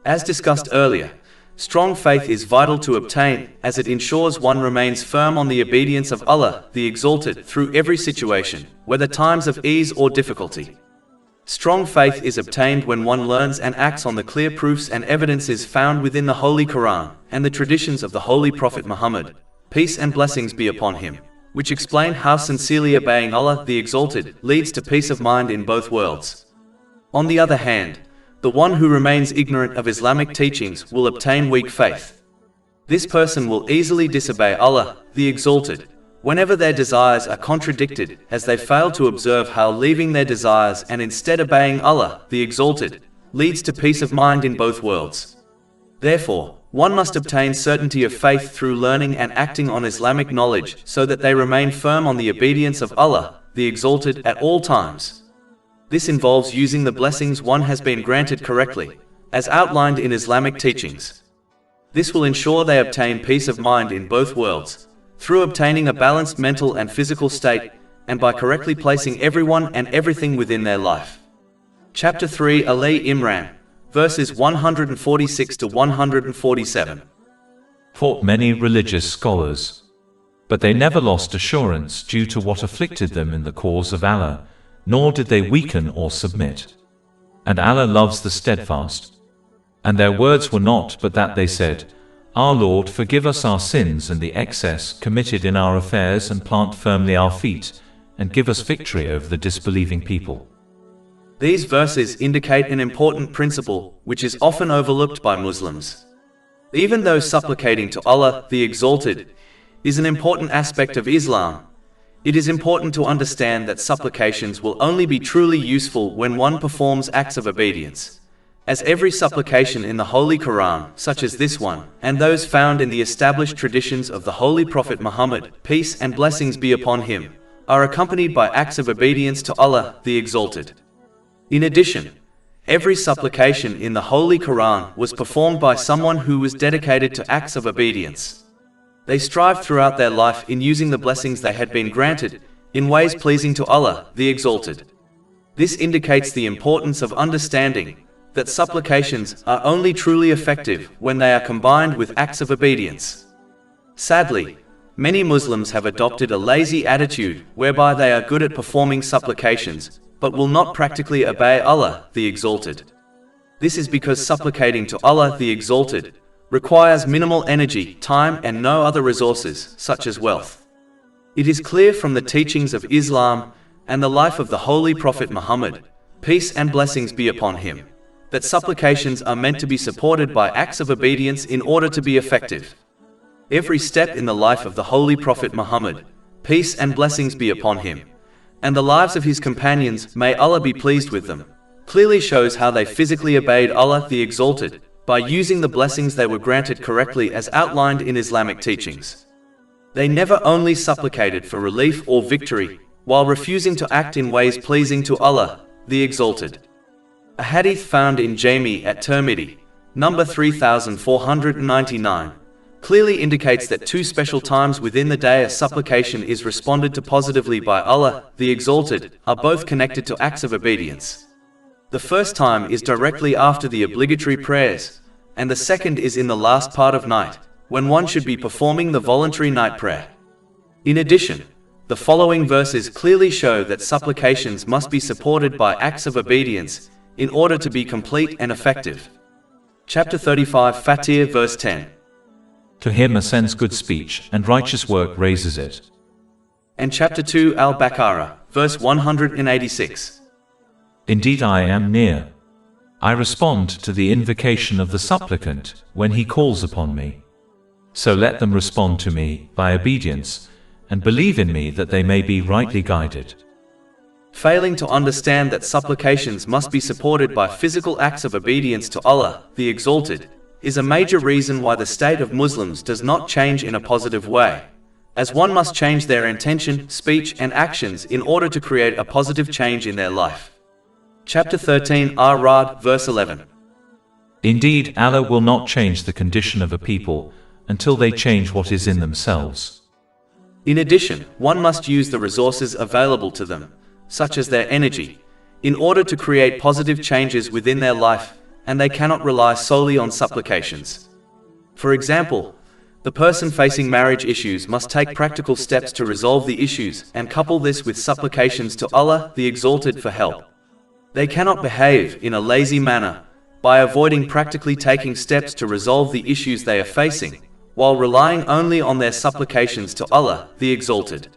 As discussed earlier, strong faith is vital to obtain, as it ensures one remains firm on the obedience of Allah, the Exalted, through every situation, whether times of ease or difficulty. Strong faith is obtained when one learns and acts on the clear proofs and evidences found within the Holy Quran and the traditions of the Holy Prophet Muhammad, peace and blessings be upon him, which explain how sincerely obeying Allah, the Exalted, leads to peace of mind in both worlds. On the other hand, the one who remains ignorant of Islamic teachings will obtain weak faith. This person will easily disobey Allah, the Exalted, whenever their desires are contradicted, as they fail to observe how leaving their desires and instead obeying Allah, the Exalted, leads to peace of mind in both worlds. Therefore, one must obtain certainty of faith through learning and acting on Islamic knowledge so that they remain firm on the obedience of Allah, the Exalted, at all times. This involves using the blessings one has been granted correctly, as outlined in Islamic teachings. This will ensure they obtain peace of mind in both worlds, through obtaining a balanced mental and physical state, and by correctly placing everyone and everything within their life. Chapter 3 Ali Imran, verses 146 to 147. Fought many religious scholars. But they never lost assurance due to what afflicted them in the cause of Allah, nor did they weaken or submit. And Allah loves the steadfast. And their words were not but that they said, Our Lord, forgive us our sins and the excess committed in our affairs, and plant firmly our feet, and give us victory over the disbelieving people. These verses indicate an important principle which is often overlooked by Muslims. Even though supplicating to Allah, the Exalted, is an important aspect of Islam, it is important to understand that supplications will only be truly useful when one performs acts of obedience, as every supplication in the Holy Quran, such as this one, and those found in the established traditions of the Holy Prophet Muhammad, peace and blessings be upon him, are accompanied by acts of obedience to Allah, the Exalted. In addition, every supplication in the Holy Quran was performed by someone who was dedicated to acts of obedience. They strived throughout their life in using the blessings they had been granted in ways pleasing to Allah, the Exalted. This indicates the importance of understanding that supplications are only truly effective when they are combined with acts of obedience. Sadly, many Muslims have adopted a lazy attitude whereby they are good at performing supplications, but will not practically obey Allah, the Exalted. This is because supplicating to Allah, the Exalted, requires minimal energy, time, and no other resources, such as wealth. It is clear from the teachings of Islam and the life of the Holy Prophet Muhammad, peace and blessings be upon him, that supplications are meant to be supported by acts of obedience in order to be effective. Every step in the life of the Holy Prophet Muhammad, peace and blessings be upon him, and the lives of his companions, may Allah be pleased with them, clearly shows how they physically obeyed Allah, the Exalted, by using the blessings they were granted correctly as outlined in Islamic teachings. They never only supplicated for relief or victory, while refusing to act in ways pleasing to Allah, the Exalted. A hadith found in Jami at Tirmidhi, number 3499, clearly indicates that two special times within the day a supplication is responded to positively by Allah, the Exalted, are both connected to acts of obedience. The first time is directly after the obligatory prayers, and the second is in the last part of night, when one should be performing the voluntary night prayer. In addition, the following verses clearly show that supplications must be supported by acts of obedience in order to be complete and effective. Chapter 35, Fatir, verse 10. To him ascends good speech, and righteous work raises it. And chapter 2, Al-Baqarah, verse 186. Indeed I am near. I respond to the invocation of the supplicant when he calls upon me. So let them respond to me by obedience, and believe in me that they may be rightly guided. Failing to understand that supplications must be supported by physical acts of obedience to Allah, the Exalted, is a major reason why the state of Muslims does not change in a positive way, as one must change their intention, speech, and actions in order to create a positive change in their life. Chapter 13, Ar-Ra'd, verse 11. Indeed, Allah will not change the condition of a people until they change what is in themselves. In addition, one must use the resources available to them, such as their energy, in order to create positive changes within their life, and they cannot rely solely on supplications. For example, the person facing marriage issues must take practical steps to resolve the issues and couple this with supplications to Allah, the Exalted, for help. They cannot behave in a lazy manner by avoiding practically taking steps to resolve the issues they are facing, while relying only on their supplications to Allah, the Exalted.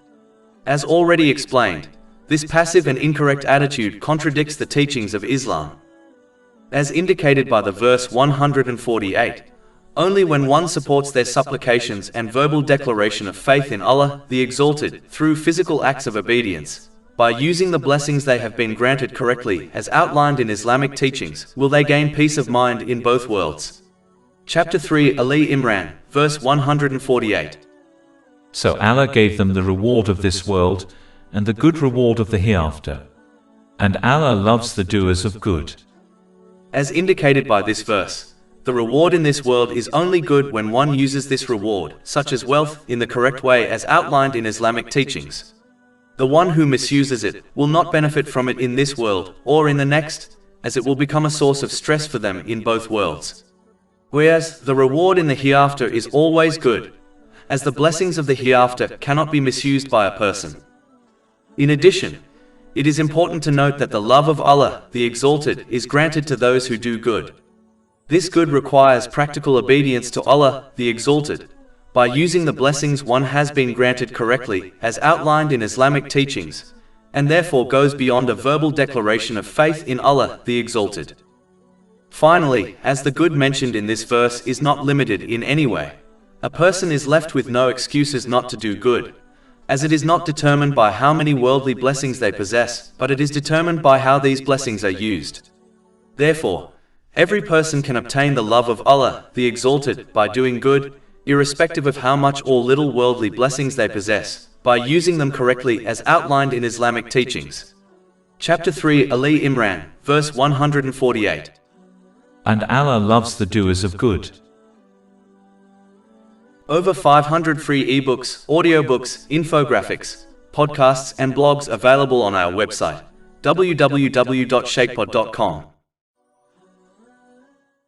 As already explained, this passive and incorrect attitude contradicts the teachings of Islam. As indicated by the verse 148, only when one supports their supplications and verbal declaration of faith in Allah, the Exalted, through physical acts of obedience, by using the blessings they have been granted correctly as outlined in Islamic teachings, will they gain peace of mind in both worlds. Chapter 3, Ali Imran, verse 148. So Allah gave them the reward of this world, and the good reward of the hereafter. And Allah loves the doers of good. As indicated by this verse, the reward in this world is only good when one uses this reward, such as wealth, in the correct way as outlined in Islamic teachings. The one who misuses it will not benefit from it in this world or in the next, as it will become a source of stress for them in both worlds. Whereas the reward in the hereafter is always good, as the blessings of the hereafter cannot be misused by a person. In addition, it is important to note that the love of Allah, the Exalted, is granted to those who do good. This good requires practical obedience to Allah, the Exalted, by using the blessings one has been granted correctly, as outlined in Islamic teachings, and therefore goes beyond a verbal declaration of faith in Allah, the Exalted. Finally, as the good mentioned in this verse is not limited in any way, a person is left with no excuses not to do good, as it is not determined by how many worldly blessings they possess, but it is determined by how these blessings are used. Therefore, every person can obtain the love of Allah, the Exalted, by doing good, irrespective of how much or little worldly blessings they possess, by using them correctly as outlined in Islamic teachings. Chapter 3, Ali Imran, verse 148. And Allah loves the doers of good. Over 500 free ebooks, audiobooks, infographics, podcasts and blogs available on our website, www.shaykhpod.com.